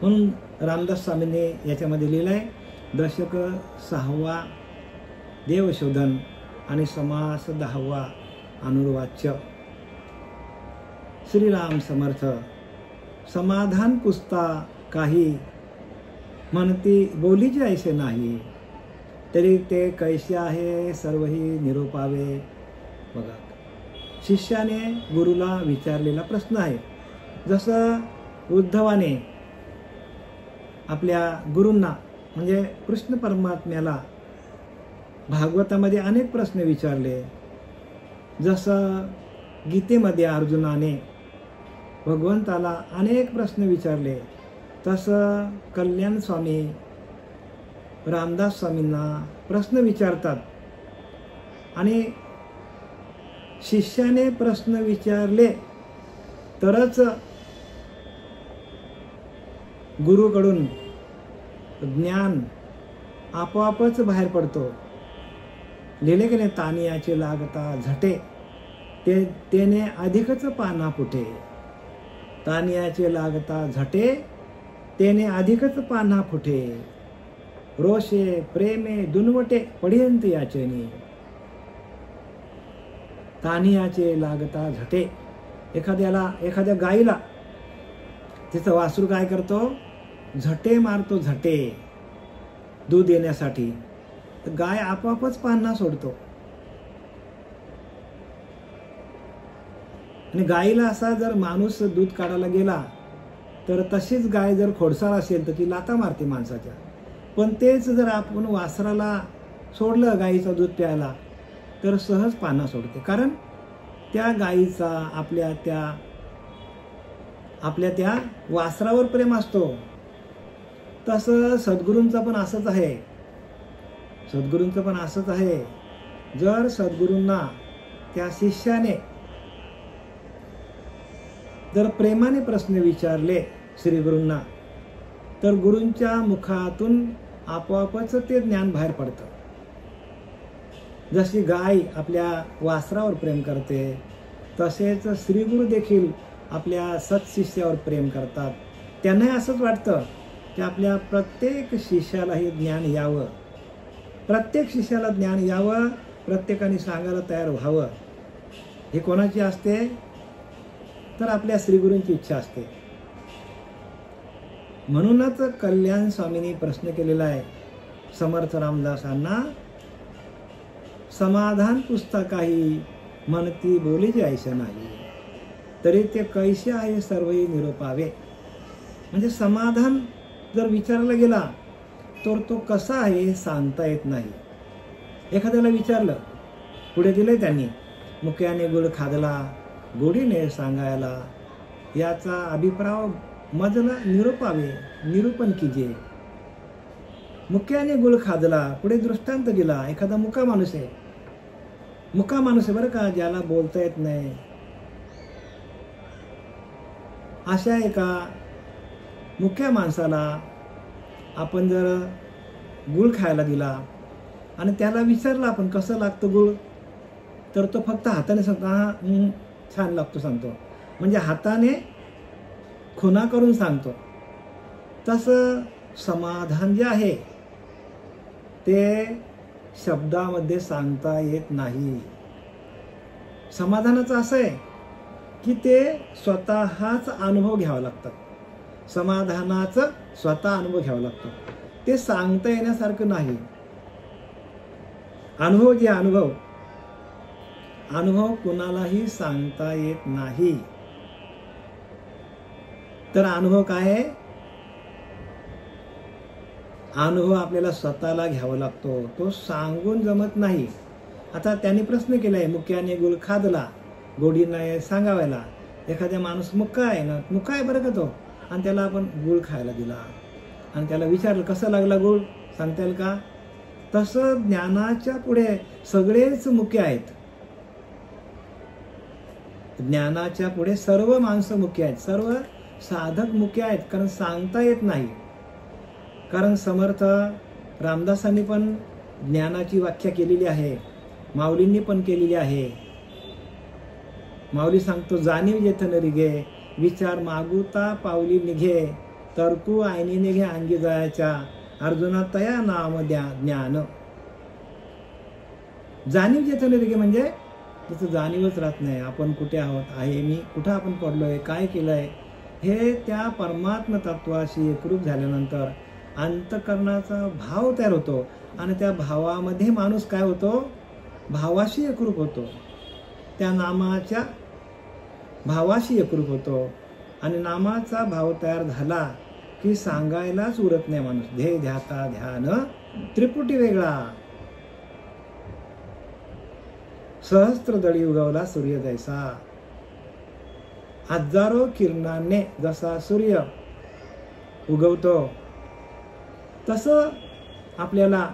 म्हणून रामदास स्वामींनी याच्यामध्ये लिहिलं आहे, दशक 6वा देवशोधन आणि समास 10वा अनुर्वाच्य. श्रीराम समर्थ. समाधान पुसता काही, म्हणती बोलीचे ऐसे नाही, तरी ते कैसे आहे सर्वही निरोपावे. बघा, शिष्याने गुरुला विचारलेला प्रश्न आहे. जसं उद्धवाने आपल्या गुरूंना म्हणजे कृष्ण परमात्म्याला भागवतामध्ये अनेक प्रश्न विचारले, जसं गीतेमध्ये अर्जुनाने भगवंताला अनेक प्रश्न विचारले, तसं कल्याण स्वामी रामदास स्वामींना प्रश्न विचारतात. आणि शिष्याने प्रश्न विचारले तरच गुरुकडून ज्ञान आपोआपच बाहेर पडतो. लिहिले की नाही, तानियाचे लागता झटे, तेने अधिकच पाना फुटे. तानियाचे लागता झटे, तेने अधिकच पाना फुटे. रोषे प्रेमे दुनवटे, पडियंत याचेनी. तानियाचे लागता झटे. एखाद्या गाईला तिचं वासरू काय करतो, झटे मारतो, झटे दूध येण्यासाठी. तर गाय आपोआपच पान्हा सोडतो. आणि गाईला असा जर माणूस दूध काढायला गेला तर तशीच गाय जर खोडसाळ असेल तर ती लाथा मारते माणसाच्या. पण तेच जर आपण वासराला सोडलं गाईचं दूध प्यायला तर सहज पान्हा सोडते. कारण त्या गाईचा आपल्या त्या वासरावर प्रेम असतो. तसं सद्गुरूंचं पण असंच आहे. सद्गुरूंचं पण असंच आहे. जर सद्गुरूंना त्या शिष्याने जर प्रेमाने प्रश्न विचारले श्रीगुरूंना, तर गुरूंच्या मुखातून आपोआपच ते ज्ञान बाहेर पडतं. जशी गाय आपल्या वासरावर प्रेम करते, तसेच श्रीगुरू देखील आपल्या सत्शिष्यावर प्रेम करतात. त्यांनाही असंच वाटतं की आपल्या प्रत्येक शिष्याला हे ज्ञान यावं, प्रत्येक शिष्याला ज्ञान यावं, प्रत्येकाने सांगायला तयार व्हावं. हे कोणाची असते, तर आपल्या श्रीगुरूंची इच्छा असते. म्हणूनच कल्याण स्वामींनी प्रश्न केलेला आहे समर्थ रामदासांना, समाधान पुसता काही, म्हणती बोलीचे ऐसे नाही, तरी ते कैसे आहे सर्वही निरोपावे. म्हणजे समाधान जर विचारला गेला तर तो कसा आहे हे सांगता येत नाही. एखाद्याला विचारलं, पुढे दिले त्यांनी, मुक्याने गुळ खादला, गोडीने सांगायला, याचा अभिप्राय मजला निरोपावे, निरूपण कीजे. मुक्याने गुळ खादला, पुढे दृष्टांत दिला. एखादा मुका माणूस आहे, मुका माणूस आहे बरं का, ज्याला बोलता येत नाही, अशा एका मुक्या माणसाला आपण जर गुळ खायला दिला आणि त्याला विचारलं आपण कसं लागतं गुळ, तर तो फक्त हाताने सांगतो, हा छान लागतो सांगतो. म्हणजे हाताने खुणा करून सांगतो. तसं समाधान जे आहे ते शब्दामध्ये सांगता येत नाही. समाधानाचं असं आहे की ते स्वतःच अनुभव घ्यावा लागतात. समाधानाचं स्वतः अनुभव घ्यावा लागतो. ते सांगता येण्यासारखं नाही. अनुभव जे अनुभव कुणालाही सांगता येत नाही. तर अनुभव काय आहे, अनुभव आपल्याला स्वतःला घ्यावा लागतो. तो सांगून जमत नाही. आता त्यांनी प्रश्न केलाय, मुक्याने गुळ खादला, गोडीने सांगावायला. एखाद्या माणूस मुक्का आहे ना, मुक्का आहे बरं का तो, आणि त्याला आपण गुळ खायला दिला आणि त्याला विचारलं कसं लागला गुळ, सांगता येईल का? तसं ज्ञानाच्या पुढे सगळेच मुके आहेत. ज्ञानाच्या पुढे सर्व माणसं मुके आहेत, सर्व साधक मुके आहेत. कारण सांगता येत नाही. कारण समर्थ रामदासांनी पण ज्ञानाची व्याख्या केलेली आहे, माऊलींनी पण केलेली आहे. माऊली सांगतो, जाणीव जेथ न रिगे, विचार मागुता पावली निघे, तरकू आईनीने घे अंगी जायच्या, अर्जुना तया नाम द्या ज्ञान. जाणीव जेथे नाही रे, म्हणजे तिथं जाणीवच राहत नाही. आपण कुठे आहोत, आहे मी, कुठं आपण पडलोय, काय केलंय, हे त्या परमात्म तत्वाशी एकरूप झाल्यानंतर अंतःकरणाचा भाव तयार होतो. आणि त्या भावामध्ये माणूस काय होतो, भावाशी एकरूप होतो, त्या नामाच्या भावाशी एकरूप होतो. आणि नामाचा भाव तयार झाला की सांगायलाच उरत नाही माणूस. ध्येय ध्याता ध्यान त्रिपुटी वेगळा, सहस्त्र दळी उगवला सूर्य जैसा. हजारो किरणाने जसा सूर्य उगवतो तसं आपल्याला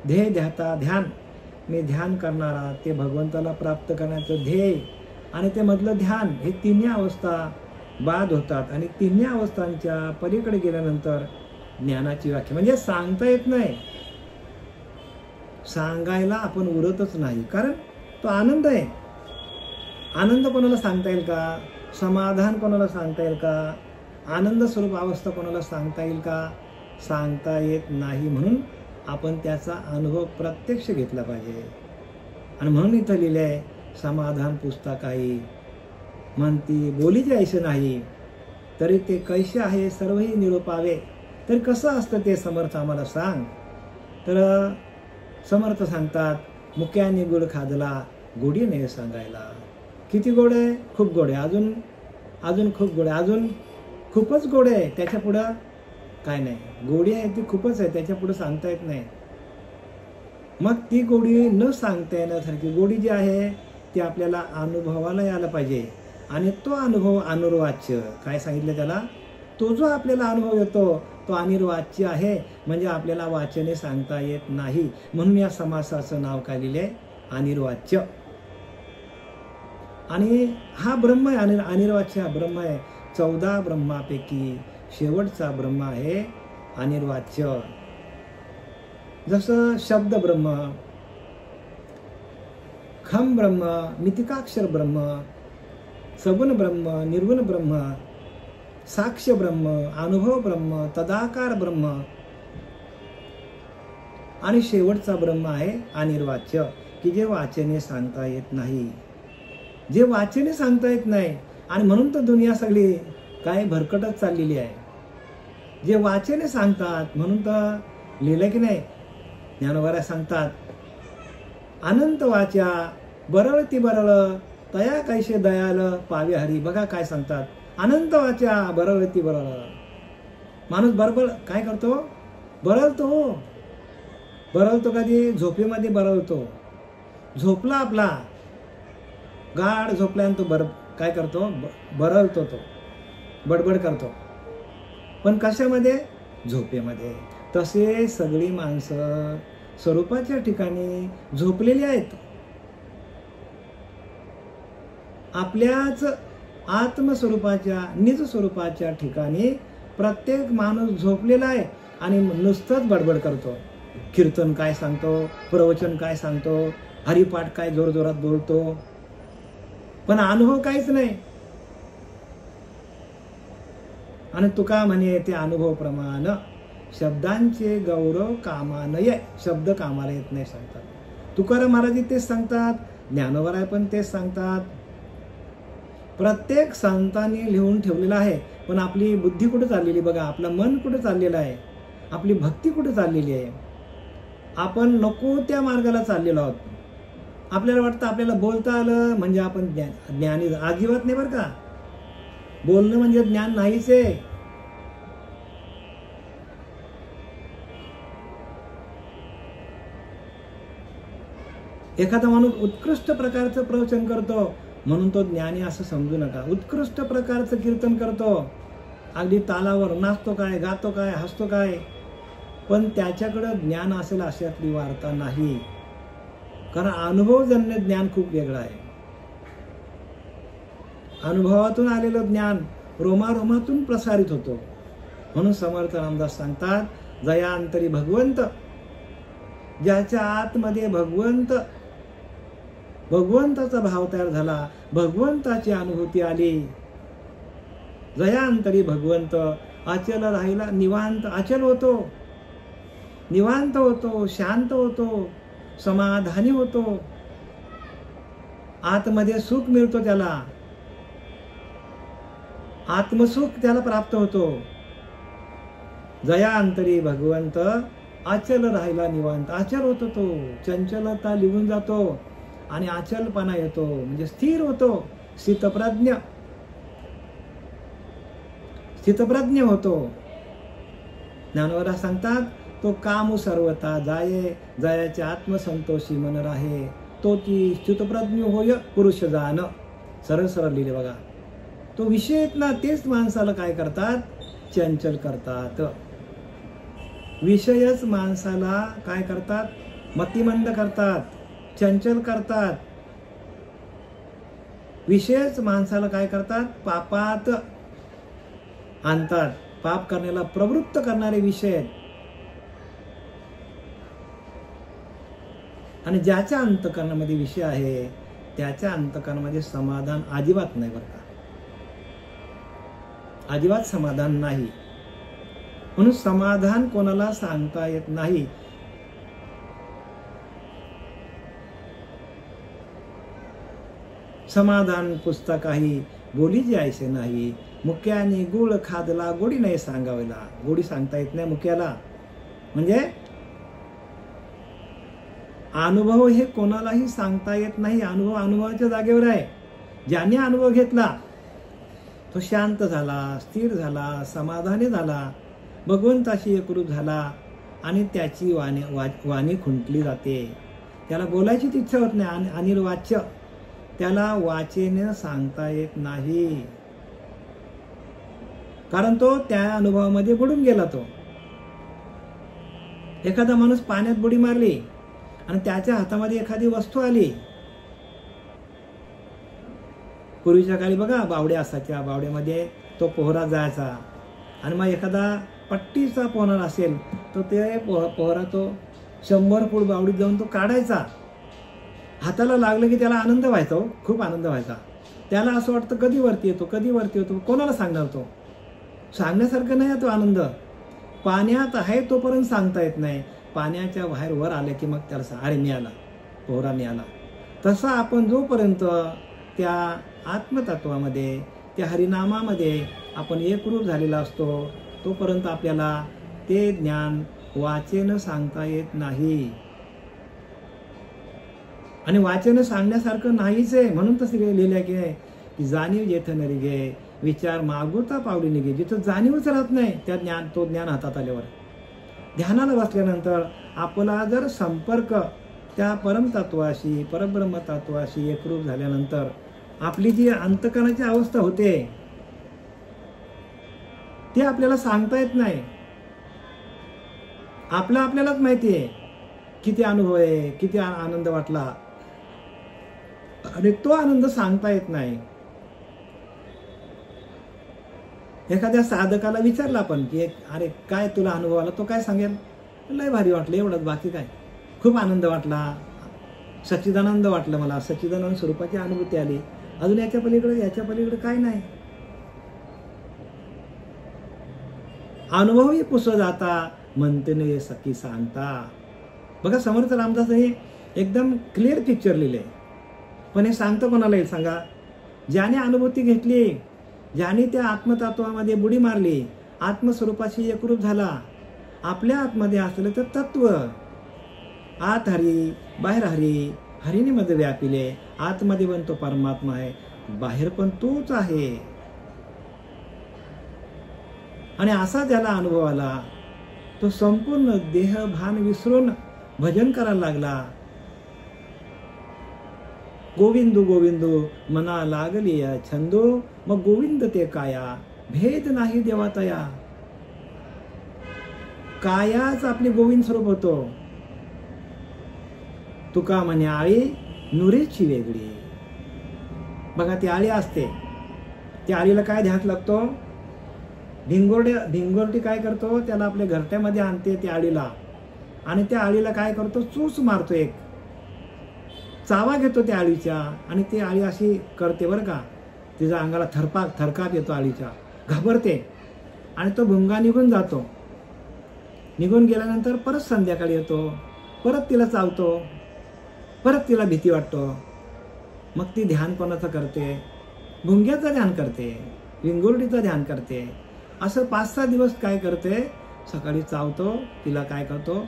ध्येय ध्याता ध्यान, मी ध्यान करणारा, ते भगवंताला प्राप्त करण्याचं ध्येय आणि ते मधलं ध्यान, हे तिन्ही अवस्था बाद होतात. आणि तिन्ही अवस्थांच्या पलीकडे गेल्यानंतर ज्ञानाची व्याख्या, म्हणजे सांगता येत नाही, सांगायला आपण उरतच नाही. कारण तो आनंद आहे. आनंद कोणाला सांगता येईल का? समाधान कोणाला सांगता येईल का? आनंद स्वरूप अवस्था कोणाला सांगता येईल का? सांगता येत नाही. म्हणून आपण त्याचा अनुभव प्रत्यक्ष घेतला पाहिजे. आणि म्हणून इथं लिहिले आहे, समाधान पुस्तक आहे म्हणती बोलीचे ऐसे नाही, तरी ते कैसे आहे सर्वही निरोपावे. तर कसं असतं ते समर्थ आम्हाला सांग. तर समर्थ सांगतात, मुक्याने गुळ खादला गोडी नाही सांगायला. किती गोड आहे? खूप गोड आहे. अजून अजून खूप गोड आहे. अजून खूपच गोड आहे. त्याच्या पुढं काय नाही. गोडी आहे ती खूपच आहे, त्याच्या पुढे सांगता येत नाही. मग ती गोडी न सांगता येण्यासारखी गोडी जी आहे ती आपल्याला अनुभवाला यायला पाहिजे. आणि तो अनुभव अनिर्वाच्य, काय सांगितलं त्याला, तो जो आपल्याला अनुभव येतो तो अनिर्वाच्य आहे. म्हणजे आपल्याला वाचने सांगता येत नाही. म्हणून या समासाचं नाव काय लिहिले, अनिर्वाच्य. आणि हा ब्रह्म आहे, अनिर्वाच्य हा ब्रह्म आहे. 14 ब्रह्मापैकी शेवटचा ब्रह्म आहे अनिर्वाच्य. जसं शब्द ब्रह्म, खम ब्रह्म, मितिकाक्षर ब्रह्म, सगुण ब्रह्म, निर्गुण ब्रह्म, साक्ष्य ब्रह्म, अनुभव ब्रह्म, तदाकार ब्रह्म, आणि शेवटचा ब्रह्म आहे अनिर्वाच्य, की जे वाचने सांगता येत नाही. जे वाचने सांगता येत नाही. आणि म्हणून तर दुनिया सगळी काय भरकटत चाललेली आहे. जे वाचने सांगतात, म्हणून तर लिहिलं की नाही, ज्ञानोबाराय सांगतात, अनंत वाचा बरळ ती बरळ तया कैसे दयाल पावे हरी. बघा काय सांगतात, अनंत वाचा बरळ ती बरळ. माणूस बरोबर काय करतो, बरळतो. बरळतो कधी, झोपेमध्ये बरळतो. झोपला आपला, गाढ झोपल्यानं तो काय करतो, बरळतो, तो बडबड करतो. पण कशामध्ये, झोपेमध्ये. तसे सगळी माणसं स्वरूपाच्या ठिकाणी झोपलेली आहेत. आपल्याच आत्मस्वरूपाच्या निज स्वरूपाच्या ठिकाणी प्रत्येक माणूस झोपलेला आहे. आणि नुसतंच बडबड करतो. कीर्तन काय सांगतो, प्रवचन काय सांगतो, हरिपाठ काय जोरजोरात बोलतो, पण अनुभव काहीच नाही. आणि तुका म्हणे ते अनुभव प्रमाण शब्दांचे गौरव कामानये. शब्द कामाला येत नाही सांगतात. तुकाराम महाराज तेच सांगतात, ज्ञानोबाराय पण तेच सांगतात. प्रत्येक संतांनी लिहून ठेवलेलं आहे. पण आपली बुद्धी कुठे चाललेली बघा, आपलं मन कुठे चाललेलं आहे, आपली भक्ती कुठे चाललेली आहे. आपण नको त्या मार्गाला चाललेलो आहोत. आपल्याला वाटतं आपल्याला बोलता आलं म्हणजे आपण ज्ञानी. अजिबात नाही बरं का. बोलणं म्हणजे ज्ञान नाहीच आहे. एखादा माणूस उत्कृष्ट प्रकारचं प्रवचन करतो म्हणून तो ज्ञानी असं समजू नका. उत्कृष्ट प्रकारचं कीर्तन करतो, अगदी तालावर नाचतो काय, गातो काय, हसतो काय, पण त्याच्याकडं ज्ञान असेल अशातली वार्ता नाही. कारण अनुभवजन्य ज्ञान खूप वेगळं आहे. अनुभवातून आलेलं ज्ञान रोमारोमातून प्रसारित होतो. म्हणून समर्थ रामदास सांगतात, जयांतरी भगवंत, ज्याच्या आतमध्ये भगवंताचा भाव तयार झाला, भगवंताची अनुभूती आली. जयांतरी भगवंत अचल राहिला निवांत अचल होतो, निवांत होतो, शांत होतो, समाधानी होतो, आतमध्ये सुख मिळतो त्याला, आत्मसुख त्याला प्राप्त होतो. जया अंतरी भगवंत अचल राहिला निवांत. अचल होतो तो, चंचलता लिहून जातो आणि अचलपणा येतो, म्हणजे स्थिर होतो, स्थितप्रज्ञ होतो. ज्ञानवरा सांगतात, तो कामू सर्वता जाये, जयाचे आत्मसंतोषी मन राहे, तो ती स्थितप्रज्ञ होय पुरुष जान. सरळ सरळ लिहिले बघा. तो विषय आहेत ना, तेच माणसाला काय करतात, चंचल करतात. विषयच माणसाला काय करतात, मतिमंद करतात, चंचल करतात. विषयच माणसाला काय करतात, पापात आणतात. पाप करण्याला प्रवृत्त करणारे विषय आहेत. आणि ज्याच्या अंतःकरणामध्ये विषय आहे त्याच्या अंतःकरणामध्ये समाधान अजिबात नाही बरं का, अजिबात समाधान नाही. म्हणून समाधान कोणाला सांगता येत नाही. समाधान पुस्तकाही बोली जायचे नाही, मुक्याने गुळ खादला गोडी नाही सांगावेला. गोडी सांगता येत नाही मुक्याला. म्हणजे अनुभव हे कोणालाही सांगता येत नाही. अनुभव अनुभवाच्या जागेवर आहे. ज्याने अनुभव घेतला तो शांत झाला, स्थिर झाला, समाधानी झाला, भगवंताशी एकरूप झाला आणि त्याची वाणी खुंटली जाते. त्याला बोलायचीच इच्छा होत नाही. अनिर्वाच्य, त्याला वाचेने सांगता येत नाही, कारण तो त्या अनुभवामध्ये बुडून गेला. तो एखादा माणूस पाण्यात बुडी मारली आणि त्याच्या हातामध्ये एखादी वस्तू आली. पूर्वीच्या काळी बघा बावड्या असायच्या, बावड्यामध्ये तो पोहरा जायचा आणि मग एखादा पट्टीचा पोहणार असेल तर ते पोहरा तो 100 फूट बावडीत जाऊन तो काढायचा. हाताला लागलं की त्याला आनंद व्हायचा, खूप आनंद व्हायचा. त्याला असं वाटतं कधी वरती येतो, कधी वरती येतो. कोणाला सांगणार, तो सांगण्यासारखं नाही तो आनंद. पाण्यात आहे तोपर्यंत सांगता येत नाही, पाण्याच्या बाहेर वर आले की मग त्याला अरे मिळाला, पोहरा मिळाला. तसा आपण जोपर्यंत त्या आत्मतत्वामध्ये, त्या हरिनामामध्ये आपण एकरूप झालेला असतो तोपर्यंत आपल्याला ते ज्ञान वाचेनं सांगता येत नाही. आणि वाचन सांगण्यासारखं नाहीच आहे. म्हणून तसं लिहिलं आहे की जाणीव जेथे नरी गे, विचार मागोता पावली निघे. जिथं जाणीवच राहत नाही त्या तो ज्ञान हातात आल्यावर, ध्यानाला बसल्यानंतर आपला जर संपर्क त्या परमतत्वाशी, परब्रह्मतत्वाशी एकरूप झाल्यानंतर आपली जी अंतःकरणाची अवस्था होते ती आपल्याला सांगता येत नाही. आपल्यालाच माहिती आहे किती अनुभव आहे, किती आनंद वाटला, आणि तो आनंद सांगता येत नाही. एखाद्या साधकाला विचारलं आपण की अरे काय तुला अनुभव आला, तो काय सांगेल, लय भारी वाटलं, एवढंच, बाकी काय, खूप आनंद वाटला, सच्चिदानंद वाटलं मला, सच्चिदानंद स्वरूपाची अनुभूती आली, अजून याच्या पलीकडे काय नाही. अनुभवही पुसं जाता म्हणते सखी सांगता. बघा समर्थ रामदास हे एकदम क्लिअर पिक्चर लिहिले. पण हे सांगतं कोणाला येईल सांगा, ज्याने अनुभूती घेतली, ज्याने त्या आत्मतत्वामध्ये बुडी मारली, आत्मस्वरूपाशी एकरूप झाला, आपल्या आतमध्ये असलेलं तर तत्व, आत हरी बाहेर हरी, हरिणी मध्ये व्यापिले, आतमध्ये पण तो परमात्मा आहे, बाहेर पण तोच आहे. आणि असा ज्याला अनुभव आला तो संपूर्ण देह भान विसरून भजन करायला लागला. गोविंदू गोविंदू मना लागली या छंदो, मग गोविंद ते काया, भेद नाही देवातया. कायाच आपली गोविंद स्वरूप होतो. तुका म्हणे आळी नुरेची वेगळी. बघा ती आळी असते, त्या आळीला काय ध्यान लागतो, भिंगोरटी काय करतो, त्याला आपल्या घरट्यामध्ये आणते त्या आळीला, आणि त्या आळीला काय करतो, चूस मारतो, एक चावा घेतो त्या आळीच्या, आणि ती आळी अशी करते बरं का, तिच्या अंगाला थरकाप येतो आळीच्या, घाबरते, आणि तो भुंगा निघून जातो. निघून गेल्यानंतर परत संध्याकाळी येतो, परत तिला चावतो, परत तिला भीती वाटतो. मग ती ध्यान कोणाचं करते? भुंग्याचं ध्यान करते, विंगुर्डीचं ध्यान करते. असं 5-6 दिवस काय करते? सकाळी चावतो, तिला काय करतो?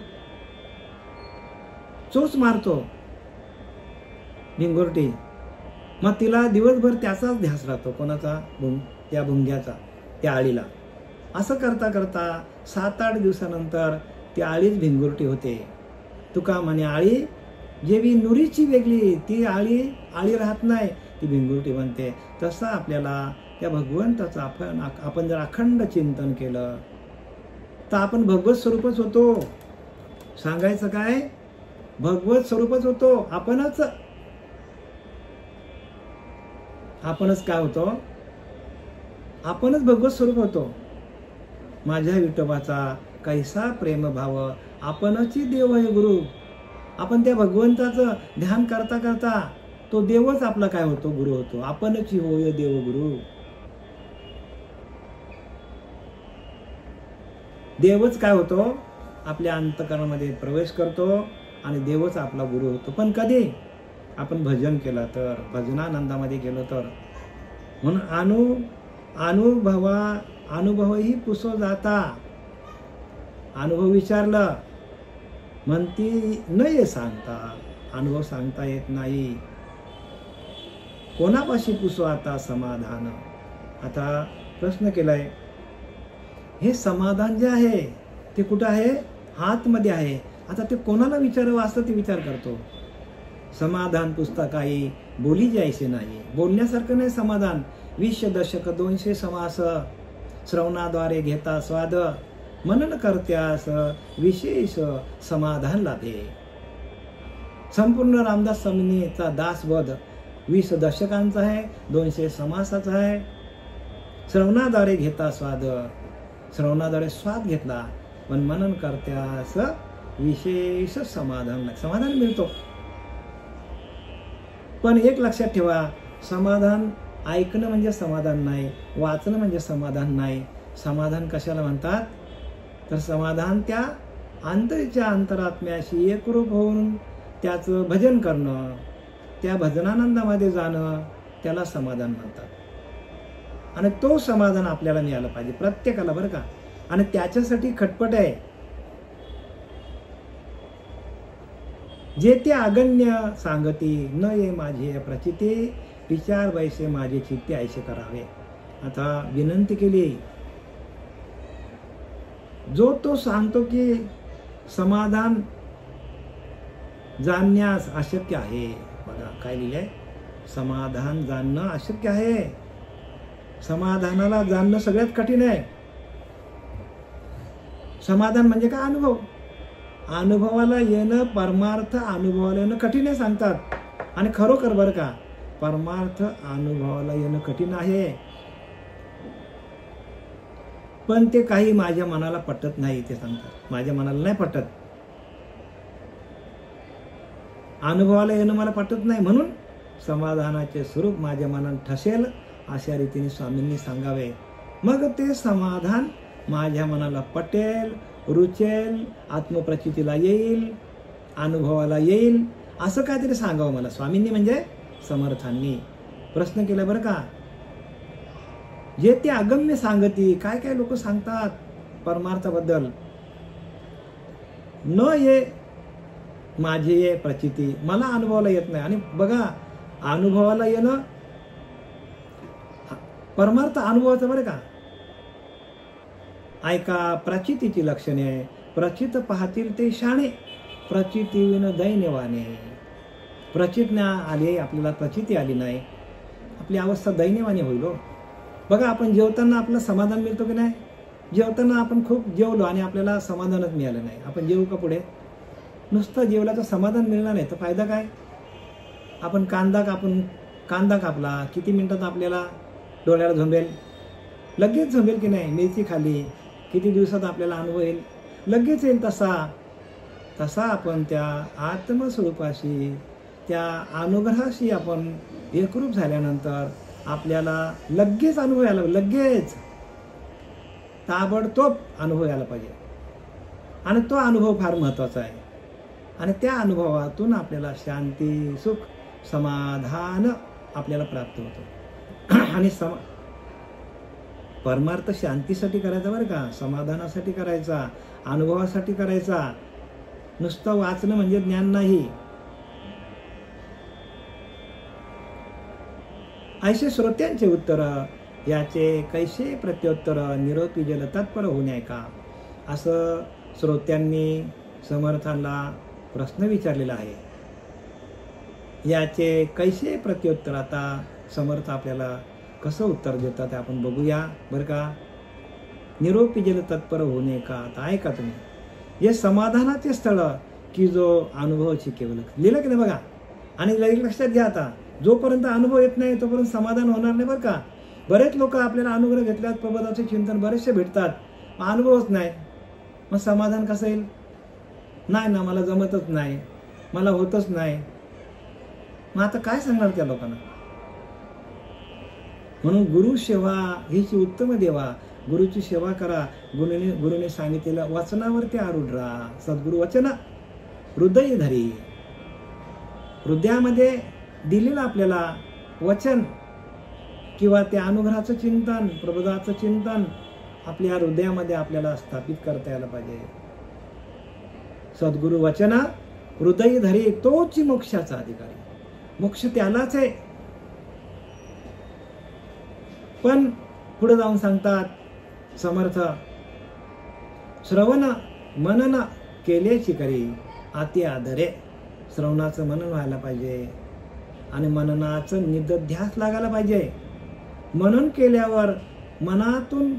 चोच मारतो भिंगुरटी. मग तिला दिवसभर त्याचाच ध्यास राहतो. कोणाचा? त्या भुंग्याचा, त्या आळीला. असं करता करता 7-8 दिवसानंतर ती आळीच भिंगुरटी होते. तुका म्हणे आळी जेवी नुरीची वेगळी, ती आळी राहत नाही, ती भिंगुरटी बनते. तसं आपल्याला त्या भगवंताचं आपण जर अखंड चिंतन केलं तर आपण भगवत स्वरूपच होतो. सांगायचं काय? भगवत स्वरूपच होतो. आपणच काय होतो? आपणच भगवत स्वरूप होतो. माझ्या विठोबाचा कैसा प्रेमभाव, आपणची देव आहे गुरु. आपण त्या भगवंताचं ध्यान करता करता तो देवच आपला काय होतो? गुरु होतो. आपणची होय देव गुरु. देवच काय होतो? आपल्या अंतःकरणामध्ये प्रवेश करतो आणि देवच आपला गुरु होतो. पण कधी? आपण भजन केलं तर, भजनानंदामध्ये गेलो तर. म्हणून अनुभवही पुसो जाता. अनुभव विचारलं म्हणती न ये सांगता, अनुभव सांगता येत नाही. कोणापाशी पुसो आता समाधान? आता प्रश्न केलाय, हे समाधान जे आहे ते कुठं आहे? आतमध्ये आहे. आता ते कोणाला विचारावं असं ते विचार करतो. समाधान पुस्तकाई बोली जायचे नाही. बोलण्यासारखं नाही समाधान. 20 दशक 200 समास, श्रवणाद्वारे घेता स्वाद, मनन करत्यास विशेष समाधान लाभे. संपूर्ण रामदास स्वामींचा दासबोध 20 दशकांचा आहे, 200 समासाचा आहे. श्रवणाद्वारे घेता स्वाद, श्रवणाद्वारे स्वाद घेतला, पण मनन करत्यास विशेष समाधान मिळतो. पण एक लक्षात ठेवा, समाधान ऐकणं म्हणजे समाधान नाही, वाचणं म्हणजे समाधान नाही. समाधान कशाला म्हणतात? तर समाधान त्या अंतरीच्या अंतरात्म्याशी एकरूप होऊन त्याचं भजन करणं, त्या भजनानंदामध्ये जाणं, त्याला समाधान म्हणतात. आणि तो समाधान आपल्याला मिळालं पाहिजे, प्रत्येकाला, बरं का. आणि त्याच्यासाठी खटपट आहे. जे ते अगण्य सांगती, न ये माझे प्रचिती, विचार वैसे माझे चित्ते ऐसे करावे. आता विनंती केली, जो तो सांगतो की समाधान जाणण्यास अशक्य आहे. बघा काय लिहिलंय, समाधान जाणणं अशक्य आहे. समाधानाला जाणणं सगळ्यात कठीण आहे. समाधान म्हणजे काय? अनुभव. अनुभवाला येणं, परमार्थ अनुभवाला येणं कठीण आहे सांगतात. आणि खरोखर बरं का, परमार्थ अनुभवाला येणं कठीण आहे. पण ते काही माझ्या मनाला पटत नाही, ते सांगतात. माझ्या मनाला नाही पटत, अनुभवाला येणं मला पटत नाही, म्हणून समाधानाचे स्वरूप माझ्या मनात ठसेल अशा रीतीने स्वामींनी सांगावे. मग ते समाधान माझ्या मनाला पटेल, रुचेल, आत्मप्रचितीला येईल, अनुभवाला येईल, असं काहीतरी सांगावं मला स्वामींनी, म्हणजे समर्थांनी. प्रश्न केला बरं का, जे ते अगम्य सांगती, काय काय लोक सांगतात परमार्थाबद्दल. न ये माझे ये प्रचिती, मला अनुभवाला येत नाही. आणि बघा, अनुभवाला येणं परमार्थ अनुभवाचं, बरं का. ऐका प्रचितीची लक्षणे, प्रचित पाहतील ते शाणे, प्रचिती विन दैन्यवाने. प्रचितना आली, आपल्याला प्रचिती आली नाही, आपली अवस्था दैन्यवाने होईल. बघा, आपण जेवताना आपलं समाधान मिळतो की नाही? जेवताना आपण खूप जेवलो आणि आपल्याला समाधानच मिळालं नाही, आपण जेवू का पुढे? नुसतं जेवल्याचं समाधान मिळणार नाही तर फायदा काय? आपण कांदा कापला, किती मिनिटात आपल्याला डोळ्याला झोंबेल? लगेच झोंबेल की नाही? मिरची खाली, किती दिवसात आपल्याला अनुभव येईल? लगेच येईल. तसा आपण त्या आत्मस्वरूपाशी, त्या अनुग्रहाशी आपण एकरूप झाल्यानंतर आपल्याला लगेच अनुभव यायला, लगेच. ताबडतोब अनुभव यायला पाहिजे. आणि तो अनुभव फार महत्त्वाचा आहे. आणि त्या अनुभवातून आपल्याला शांती, सुख, समाधान आपल्याला प्राप्त होतं. आणि परमार्थ शांतीसाठी करायचा बरं का, समाधानासाठी करायचा, अनुभवासाठी करायचा. नुसतं वाचणं म्हणजे ज्ञान नाही. ऐसे श्रोत्यांचे उत्तर, याचे कैसे प्रत्युत्तर, निरोपी जल तत्पर होणे का, असं श्रोत्यांनी समर्थांना प्रश्न विचारलेला आहे. याचे कैसे प्रत्युत्तर, आता समर्थ आपल्याला कसं उत्तर देतात ते आपण बघूया बरं का. निरोपी जल तत्पर होणे का, आता ऐका तुम्ही. हे समाधानाचे स्थळ की जो अनुभवाची केवळ लिहिलं की नाही बघा. आणि लक्षात घ्या, आता जोपर्यंत अनुभव येत नाही तोपर्यंत समाधान होणार नाही बरं का. बरेच लोक आपल्याला अनुग्रह घेतल्यात, प्रबोधाचे चिंतन बरेचसे भेटतात, अनुभवच नाही. मग समाधान कसं येईल? नाही ना, मला जमतच नाही, मला होतच नाही. मग आता काय सांगणार त्या लोकांना? म्हणून गुरु सेवा हीची उत्तम देवा. गुरुची सेवा करा. गुरुने सांगितलेलं वचनावरती आरूढ राहा. सद्गुरु वचन हृदय धरी. हृदयामध्ये दिलेलं आपल्याला वचन किंवा त्या अनुग्रहाचं चिंतन, प्रबोधाचं चिंतन आपल्या हृदयामध्ये आपल्याला स्थापित करता यायला पाहिजे. सद्गुरु वचन हृदय धरी, तोच मोक्षाचा अधिकारी. मोक्ष त्यालाच आहे. पण पुढे जाऊन सांगतात समर्थ, श्रवण मनन केल्याची करी अति आदरे. श्रवणाचं मनन व्हायला पाहिजे आणि मननाचं निधध्यास लागायला पाहिजे. मनन केल्यावर मनातून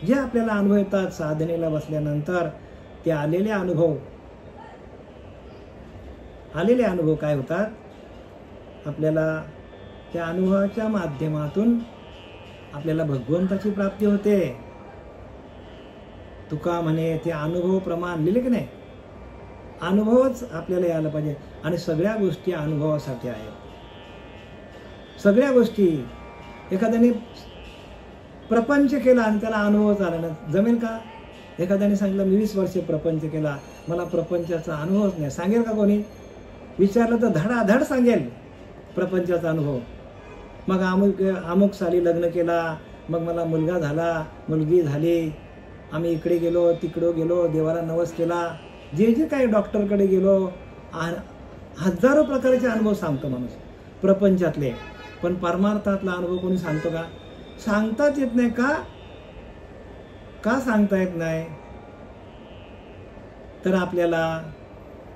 जे आपल्याला अनुभव येतात साधनेला बसल्यानंतर, ते आलेले अनुभव काय होतात? आपल्याला त्या अनुभवाच्या माध्यमातून आपल्याला भगवंताची प्राप्ती होते. तुका म्हणे ते अनुभव प्रमाण लिहिले की नाही. अनुभवच आपल्याला यायला पाहिजे. आणि सगळ्या गोष्टी अनुभवासाठी आहेत. सगळ्या गोष्टी. एखाद्याने प्रपंच केला आणि त्याला अनुभव आला ना, जमेल का? एखाद्याने सांगितलं मी 20 वर्षे प्रपंच केला, मला प्रपंचाचा अनुभवच नाही, सांगेल का कोणी? विचारलं तर धडाधड सांगेल प्रपंचाचा अनुभव. मग अमुक साली लग्न केला, मग मला मुलगा झाला, मुलगी झाली, आम्ही इकडे गेलो, तिकडे गेलो, देवाला नवस केला, जे जे काही डॉक्टरकडे गेलो, हजारो प्रकारचे अनुभव सांगतो माणूस प्रपंचातले. पण परमार्थातला अनुभव कोणी सांगतो का? सांगताच येत नाही. का सांगता येत नाही? तर आपल्याला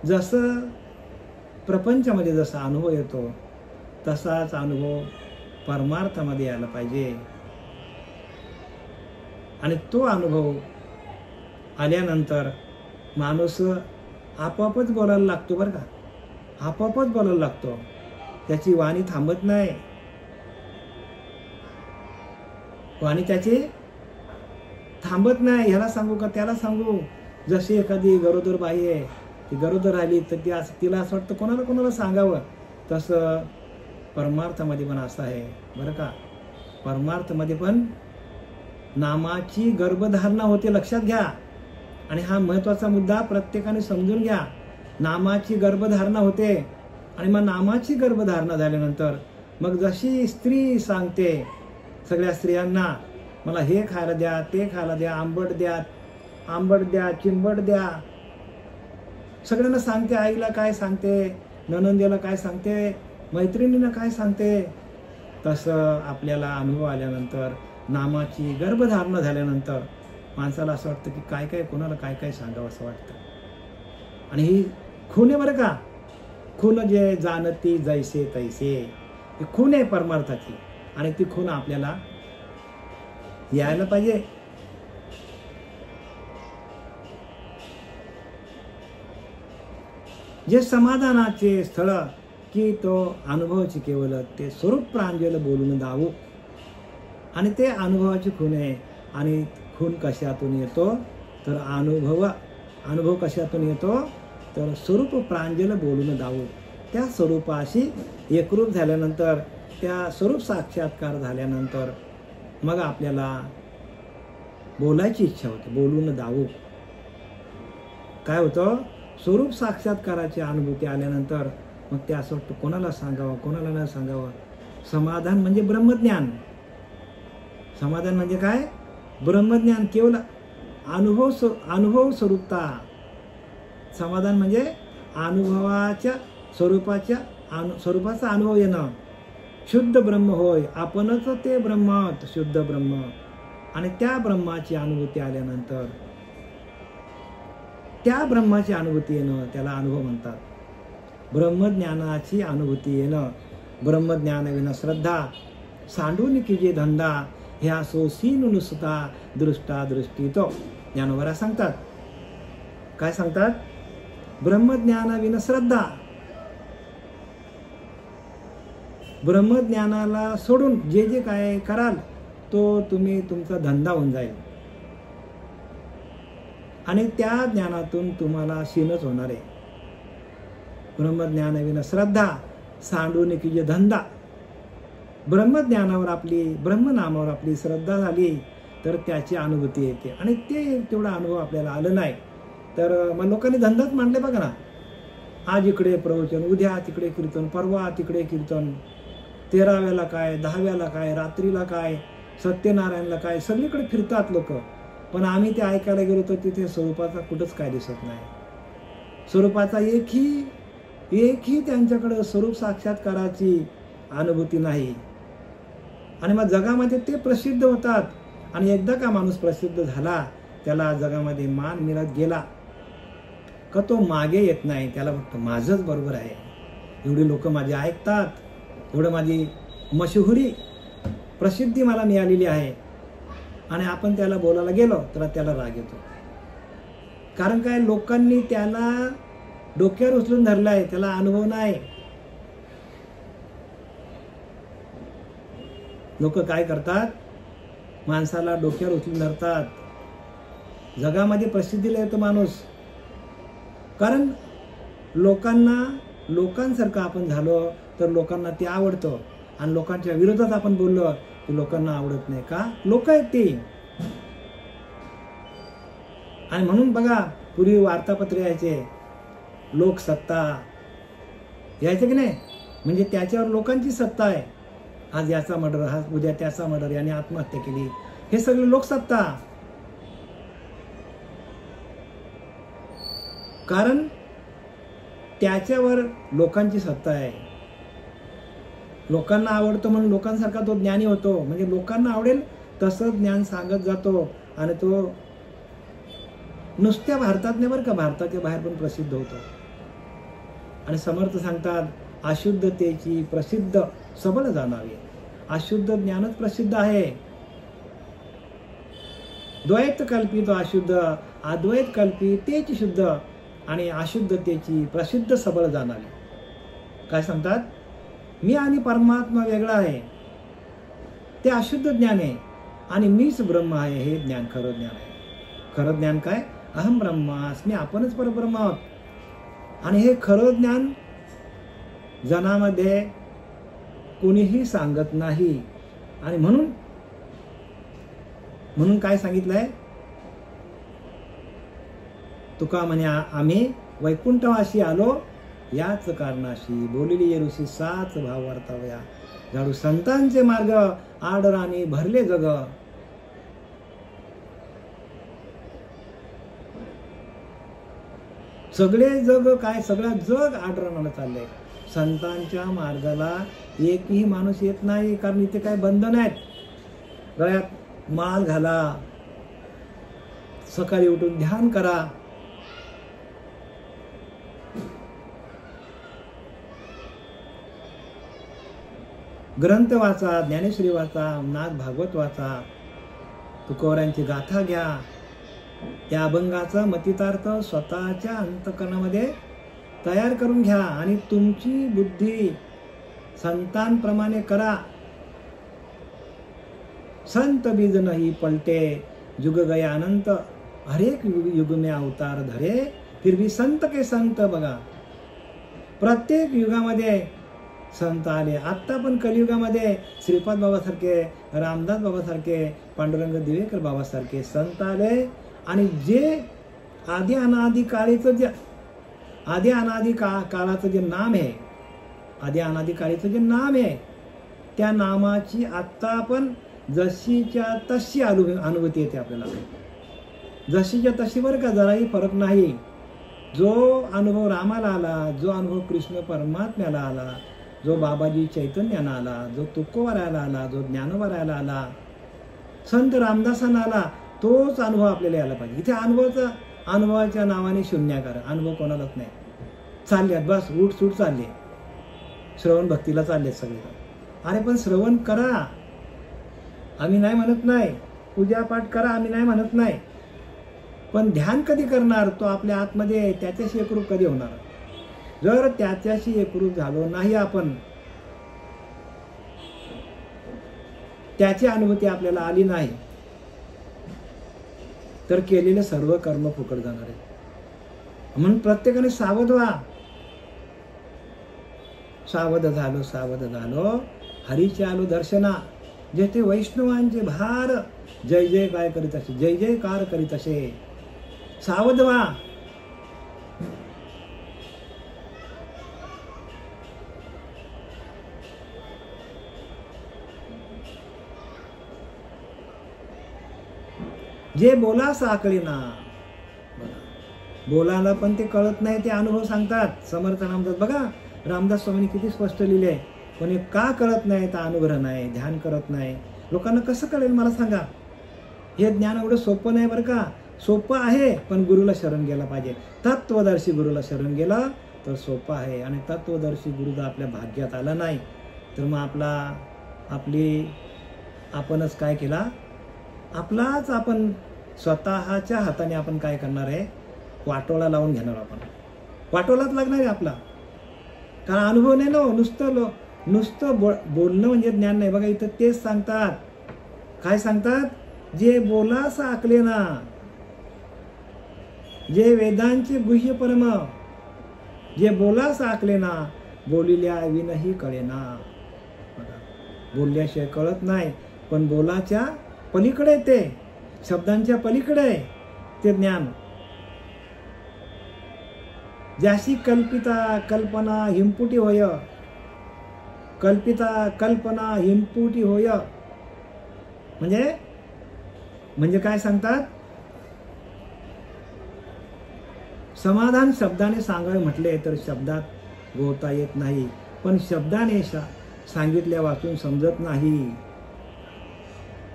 जसं प्रपंचामध्ये जसा अनुभव येतो तसाच अनुभव परमार्थामध्ये यायला पाहिजे. आणि तो अनुभव आल्यानंतर माणूस आपोआपच बोलायला लागतो बरं का. आपोआपच बोलायला लागतो. त्याची वाणी थांबत नाही. वाणी त्याची थांबत नाही. ह्याला सांगू का त्याला सांगू. जशी एखादी गरोदर बाई आहे, ती गरोदर राहिली तर तिला असं वाटतं कोणाला सांगावं. तसं परमार्थामध्ये पण असं आहे बरं का. परमार्थामध्ये पण नामाची गर्भधारणा होते, लक्षात घ्या. आणि हा महत्त्वाचा मुद्दा प्रत्येकाने समजून घ्या. नामाची गर्भधारणा होते. आणि मग नामाची गर्भधारणा झाल्यानंतर मग जशी स्त्री सांगते सगळ्या स्त्रियांना, मला हे खायला द्या, ते खायला द्या, आंबट द्या, चिंबट द्या, सगळ्यांना सांगते. आईला काय सांगते, ननंदेला काय सांगते, मैत्रिणींना काय सांगते. तसं आपल्याला अनुभव आल्यानंतर, नामाची गर्भधारणा झाल्यानंतर माणसाला असं वाटतं की काय कोणाला काय सांगावं असं वाटतं. आणि ही खून आहे बरं का. खून जे जाणती जैसे तैसे, ही खून आहे परमार्थाची. आणि ती खून आपल्याला यायला पाहिजे. जे समाधानाचे स्थळ की तो अनुभवाची केवळ ते स्वरूप प्रांजल बोलून दावू. आणि ते अनुभवाची खून आहे. आणि खून कशातून येतो तर अनुभव कशातून येतो तर स्वरूप प्रांजल बोलून दावू. त्या स्वरूपाशी एकरूप झाल्यानंतर, त्या स्वरूप साक्षात्कार झाल्यानंतर मग आपल्याला बोलायची इच्छा होते, बोलून दावू. काय होतं, स्वरूप साक्षात्काराची अनुभूती आल्यानंतर मग ते असं वाटतं कोणाला सांगावं, कोणाला न सांगावं. समाधान म्हणजे ब्रह्मज्ञान. समाधान म्हणजे काय, ब्रह्मज्ञान, केवळ अनुभव स्वरूपता. समाधान म्हणजे अनुभवाच्या स्वरूपाचा अनुभव येणं. शुद्ध ब्रह्म होय, आपणच ते ब्रह्म, शुद्ध ब्रह्म. आणि त्या ब्रह्माची अनुभूती आल्यानंतर त्या ब्रह्माची अनुभूती येणं त्याला अनुभव म्हणतात. ब्रह्मज्ञानाची अनुभूती येणं. ब्रह्मज्ञानविना श्रद्धा सांडून कीजे धंदा, ह्या सोसीन नुसता दृष्टा दृष्टी तो. ज्ञानोबा सांगतात, काय सांगतात, ब्रह्मज्ञानाविना श्रद्धा, ब्रह्मज्ञानाला सोडून जे जे काय कराल तो तुम्ही तुमचा धंदा होऊन जाईल आणि त्या ज्ञानातून तुम्हाला क्षीणच होणार आहे. ब्रह्मज्ञानाविना श्रद्धा सांडून कीजे धंदा. ब्रह्मज्ञानावर आपली, ब्रह्मनामावर आपली श्रद्धा झाली तर त्याची अनुभूती येते. आणि ते तेवढा अनुभव आपल्याला आलं नाही तर मग लोकांनी धंदाच मांडले बघा ना. आज इकडे प्रवचन, उद्या तिकडे कीर्तन, परवा तिकडे कीर्तन, 13व्याला काय, 10व्याला काय, रात्रीला काय, सत्यनारायणला काय, सगळीकडे फिरतात लोक. पण आम्ही ते ऐकायला गेलो तर तिथे स्वरूपाचा कुठंच काय दिसत नाही. स्वरूपाचा एकही त्यांच्याकडे स्वरूप साक्षात्काराची अनुभूती नाही. आणि मग जगामध्ये ते प्रसिद्ध होतात. आणि एकदा का माणूस प्रसिद्ध झाला त्याला जगामध्ये मान मिळत गेला का तो मागे येत नाही. त्याला फक्त माझंच बरोबर आहे, एवढी लोक माझे ऐकतात, एवढं माझी मशहुरी प्रसिद्धी मला मिळालेली आहे. आणि आपण त्याला बोलायला गेलो तर त्याला राग येतो. कारण काय, लोकांनी त्याला डोक्यावर उचलून धरलं आहे, त्याला अनुभव नाही. लोक काय करतात, माणसाला डोक्यावर उचलून धरतात. जगामध्ये प्रसिद्धीला येतो माणूस कारण लोकांसारखं आपण झालो तर लोकांना ते आवडतं. आणि लोकांच्या विरोधात आपण बोललो की लोकांना आवडत नाही. का, लोक आहेत ते. आणि म्हणून बघा, पूर्वी वार्तापत्रे यायचे, लोकसत्ता यायचे की नाही, म्हणजे त्याच्यावर लोकांची सत्ता आहे. आज याचा मर्डर, हा उद्या त्याचा मर्डर, याने आत्महत्या केली, हे सगळं लोकसत्ता. कारण त्याच्यावर लोकांची सत्ता आहे. लोकांना आवडतो म्हणून लोकांसारखा तो ज्ञानी होतो. म्हणजे लोकांना आवडेल तसं ज्ञान सांगत जातो. आणि तो नुसत्या भारतात नाही बरं का, भारताच्या बाहेर पण प्रसिद्ध होतो. आणि समर्थ सांगतात, अशुद्धतेची प्रसिद्ध सबळ जाणावी. अशुद्ध ज्ञानच प्रसिद्ध आहे. द्वैत कल्पित अशुद्ध, अद्वैत कल्पित तेच शुद्ध. आणि अशुद्धतेची प्रसिद्ध सबळ जाणावी. काय सांगतात, मी आणि परमात्मा वेगळा आहे, ते अशुद्ध ज्ञान आहे. आणि मीच ब्रह्म आहे, हे ज्ञान खरं ज्ञान आहे. खरं ज्ञान काय, अहम ब्रह्मास्मी, आपणच परब्रह्म आहोत. आणि हे खरं ज्ञान जनामध्ये कोणीही सांगत नाही. आणि म्हणून काय सांगितलंय, तुका म्हणे, आम्ही वैकुंठवासी आलो याच कारणाशी, बोलिली ऋषी साच भाव वर्तावया, झाडू संतांचे मार्ग, आडराणी भरले जग. सगळे जग काय, सगळं जग आडराणाला चाललंय. संतांच्या मार्गाला एकही माणूस येत नाही. कारण इथे काय बंधन आहेत. गळ्यात माल घाला, सकाळी उठून ध्यान करा, ग्रंथ वाचा, ज्ञानेश्वरी वाचा, नाथ भागवत वाचा, तुकोबारांची गाथा घ्या. त्या अभंगाचा मतितार्थ स्वतःच्या अंतःकरणामध्ये तयार करून घ्या. आणि तुमची बुद्धी संतांप्रमाणे करा. संत बीज नाही पलटे, जुग गया अनंत, हरेक युग में अवतार धरे, फिर भी संत के संत. बघा, प्रत्येक युगामध्ये संत आले. आत्ता पण कलियुगामध्ये श्रीपाद बाबासारखे, रामदास बाबासारखे, पांडुरंग दिवेकर बाबासारखे संत आले आणि जे आधी अनादी काळीचं जे आधी अनादी काळाचं जे नाम आहे, आधी अनादी काळीचं जे नाम आहे, त्या नामाची आत्ता आपण जशीच्या तशी अनुभूती येते आपल्याला. जशीच्या तशी बरं का, जराही फरक नाही. जो अनुभव रामाला आला, जो अनुभव कृष्ण परमात्म्याला आला, जो बाबाजी चैतन्याला आला, जो तुकोबारायला आला, जो ज्ञानोबारायला आला, संत रामदासांना आला, तोच अनुभव आपल्याला यायला पाहिजे. इथे अनुभवाच्या नावाने शून्याकार, अनुभव कोणालाच नाही. चालल्यात बस उठसूट चालले, श्रवण भक्तीला चाललेत सगळे. अरे पण श्रवण करा, आम्ही नाही म्हणत नाही. पूजापाठ करा, आम्ही नाही म्हणत नाही. पण ध्यान कधी करणार? तो आपल्या आतमध्ये त्याच्याशी एकरूप कधी होणार? जर त्याच्याशी एकरूप झालो नाही आपण, त्याची अनुभूती आपल्याला आली नाही, तर केलेले सर्व कर्म फुकट जाणार आहे. म्हणून प्रत्येकाने सावध व्हा. सावध झालो हरीचे आलो दर्शना. जेथे वैष्णवांचे भार जय जयकार करीत असे. सावध व्हा. जे बोला साकळीना, बोलायला पण ते कळत नाही, ते अनुभव सांगतात समर्थ रामदास. बघा रामदास स्वामींनी किती स्पष्ट लिहिले. पण हे का कळत नाही? तर अनुग्रह नाही, ध्यान करत नाही. लोकांना कसं कळेल मला सांगा? हे ज्ञान एवढं सोपं नाही बरं का. सोपं आहे पण गुरुला शरण गेला पाहिजे. तत्वदर्शी गुरुला शरण गेला तर सोपं आहे. आणि तत्वदर्शी गुरु जर आपल्या भाग्यात आला नाही तर मग आपणच काय केला? आपलाच आपण स्वतःच्या हाताने आपण काय करणार आहे? वाटोळा लावून घेणार. आपण वाटोळाच लागणार आहे आपला. कारण अनुभव नाही ना. नुसतं बोलणं म्हणजे ज्ञान नाही. बघा इथं तेच सांगतात. काय सांगतात? जे बोलास आकले ना, जे वेदांचे गुह्य परम, जे बोलास आकले ना, बोलिल्या विनही कळे ना. बोलल्याशिवाय कळत नाही, पण बोलाच्या पलीकडे ते, शब्दांच्या पलीकडे ते ज्ञान. ज्याशी कल्पिता कल्पना हिमपुटी होय, कल्पिता कल्पना हिमपुटी होय. म्हणजे काय सांगतात? समाधान शब्दाने सांगावे म्हटले तर शब्दात गोता येत नाही, पण शब्दाने सांगितल्या वाचून समजत नाही.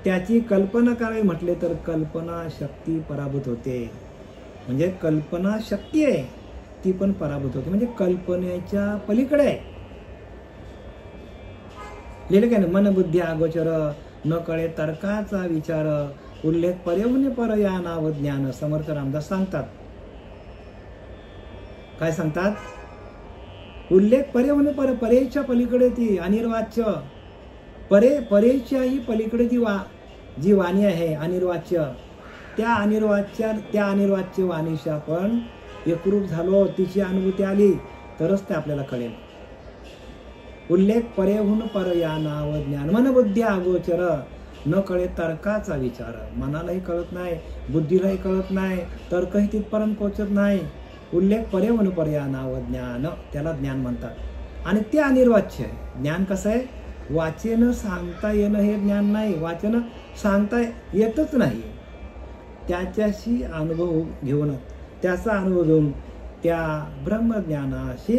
त्याची कल्पना करावी म्हटले तर कल्पना शक्ती पराभूत होते. म्हणजे कल्पना शक्ती आहे ती पण पराभूत होते. म्हणजे कल्पनेच्या पलीकडे आहे. लिहिलं काय ना? मन बुद्धी अगोचर, न कळे तर्काचा विचार, उल्लेख पर्यवने पर या नाव ज्ञान. समर्थ रामदास सांगतात. काय सांगतात? उल्लेख पर्यवने पर, परेच्या पलीकडे ती अनिर्वाच्य, परेच्याही पलीकडे जी वाणी आहे अनिर्वाच्य, त्या अनिर्वाच्य वाणीशी आपण एकरूप झालो, तिची अनुभूती आली तरच ते आपल्याला कळेल. उल्लेख परेहून पर या नाव ज्ञान. मन बुद्धी अगोचर, न कळे तर्काचा विचार. मनालाही कळत नाही, बुद्धीलाही कळत नाही, तर्कही तिथपर्यंत पोहोचत नाही. उल्लेख परेहून पर या नाव ज्ञान, त्याला ज्ञान म्हणतात. आणि ते अनिर्वाच्य आहे. ज्ञान कसं आहे? वाचेनं सांगता येणं हे ज्ञान नाही. वाचन सांगता येतच नाही. त्याच्याशी अनुभव घेऊन, त्याचा अनुभव घेऊन त्या ब्रह्मज्ञानाशी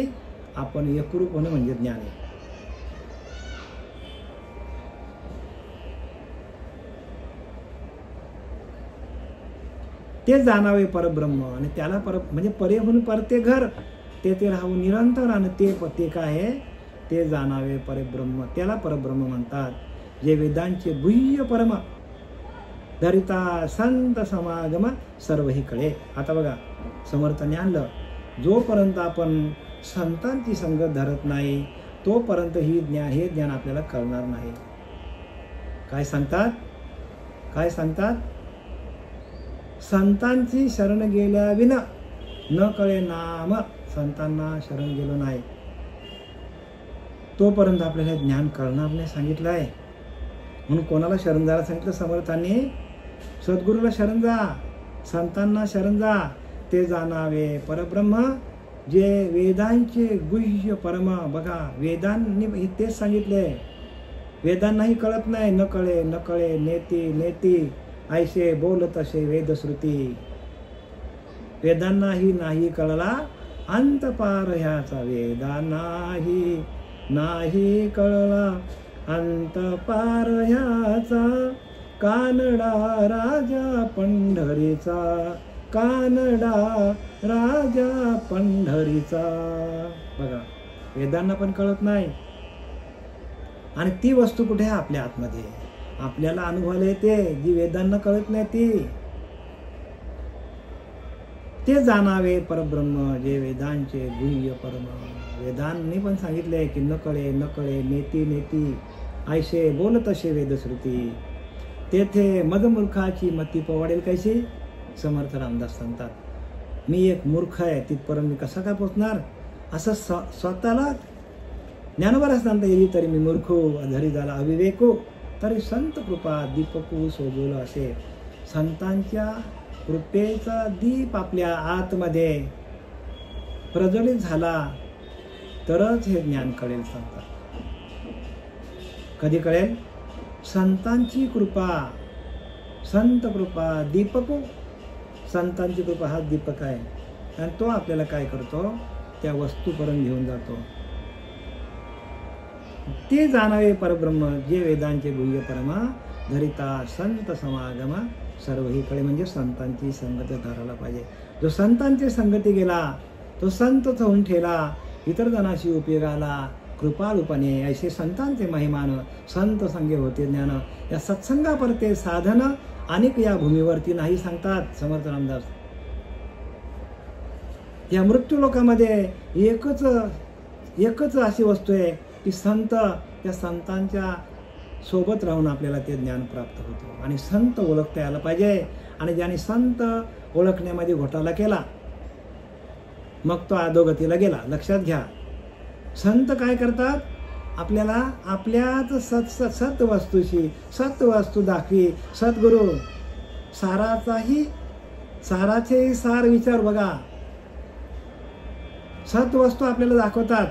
आपण एकरूप होणं म्हणजे ज्ञान आहे. ते जाणावे परब्रह्म. आणि त्याला म्हणजे परेहून परते घर, ते राहून निरंतर. आणि ते काय आहे? ते जाणावे परब्रह्म. त्याला परब्रह्म म्हणतात. जे वेदांचे गुह्य परम, धरिता संत समागम सर्वही कळे. आता बघा समर्थाने आणलं, जोपर्यंत आपण संतांची संगत धरत नाही तोपर्यंत हे ज्ञान आपल्याला कळणार नाही. काय सांगतात? संतांची शरण गेल्या विना न कळे नाम. संतांना शरण गेलो नाही तोपर्यंत आपल्याला ज्ञान कळणार नाही सांगितलं आहे. म्हणून कोणाला शरण जायला सांगितलं समर्थांनी? सद्गुरूला शरण जा, संतांना शरण जा. ते जाणावे परब्रह्म जे वेदांचे गुह्य परम. बघा, वेदांनी तेच सांगितले. वेदांनाही कळत नाही. न कळे न कळे नेती नेती ऐसे बोलत असे वेदश्रुती. वेदांनाही नाही कळला अंत पार ह्याचा. वेदांनाही नाही कळला अंत पार ह्याचा. कानडा राजा पंढरीचा, कानडा राजा पंढरीचा. बघा, वेदांना पण कळत नाही. आणि ती वस्तू कुठे आहे? आपल्या आतमध्ये. आपल्याला अनुभवायला येते, जी वेदांना कळत नाही ती. ते जाणावे परब्रह्म जे वेदांचे गुह्य परम. वेदांनी पण सांगितले की न कळे न कळे नेती नेती ऐसे बोलत असे वेदश्रुती. तेथे मदमूर्खाची मती पोवाडेल कैसी. समर्थ रामदास सांगतात, मी एक मूर्ख आहे, तिथपर्यंत मी कसा काय पोचणार? असं स्वतःला ज्ञानोबा असताना येईल तरी मी मूर्ख धरी झाला अविवेको. तरी संत कृपा दीपकू सोजवलं असे. संतांच्या कृपेचा दीप आपल्या आतमध्ये प्रज्वलित झाला तरच हे ज्ञान कळेल. सांगतात कधी कळेल? संतांची कृपा. संत कृपा दीपकू. संतांची कृपा हा दीपक आहे आणि तो आपल्याला काय करतो? त्या वस्तूपर्यंत घेऊन जातो. ते जाणावे परब्रह्म जे वेदांचे गुह्य परमा. धरिता संत समागम सर्वही कळे. म्हणजे संतांची संगत धरायला पाहिजे. जो संतांची संगती गेला तो संतच होऊन ठेला. इतर जणाशी उपयोगाला कृपारूपाने ऐसे संतांचे महिमान. संत संगे होते ज्ञान. या सत्संगापरते साधन अनेक या भूमीवरती नाही. सांगतात समर्थ रामदास. या मृत्यू लोकामध्ये एकच अशी वस्तू आहे की संत. त्या संतांच्या सोबत राहून आपल्याला ते ज्ञान प्राप्त होतं. आणि संत ओळखता यायला पाहिजे. आणि ज्याने संत ओळखण्यामध्ये घोटाळा केला मग तो अधोगतीला गेला. लक्षात घ्या. संत काय करतात? आपल्याला आपल्याच सत्वस्तूशी सत्वस्तू दाखवी. सद्गुरू साराचेही सार विचार. बघा, सत्वस्तू आपल्याला दाखवतात.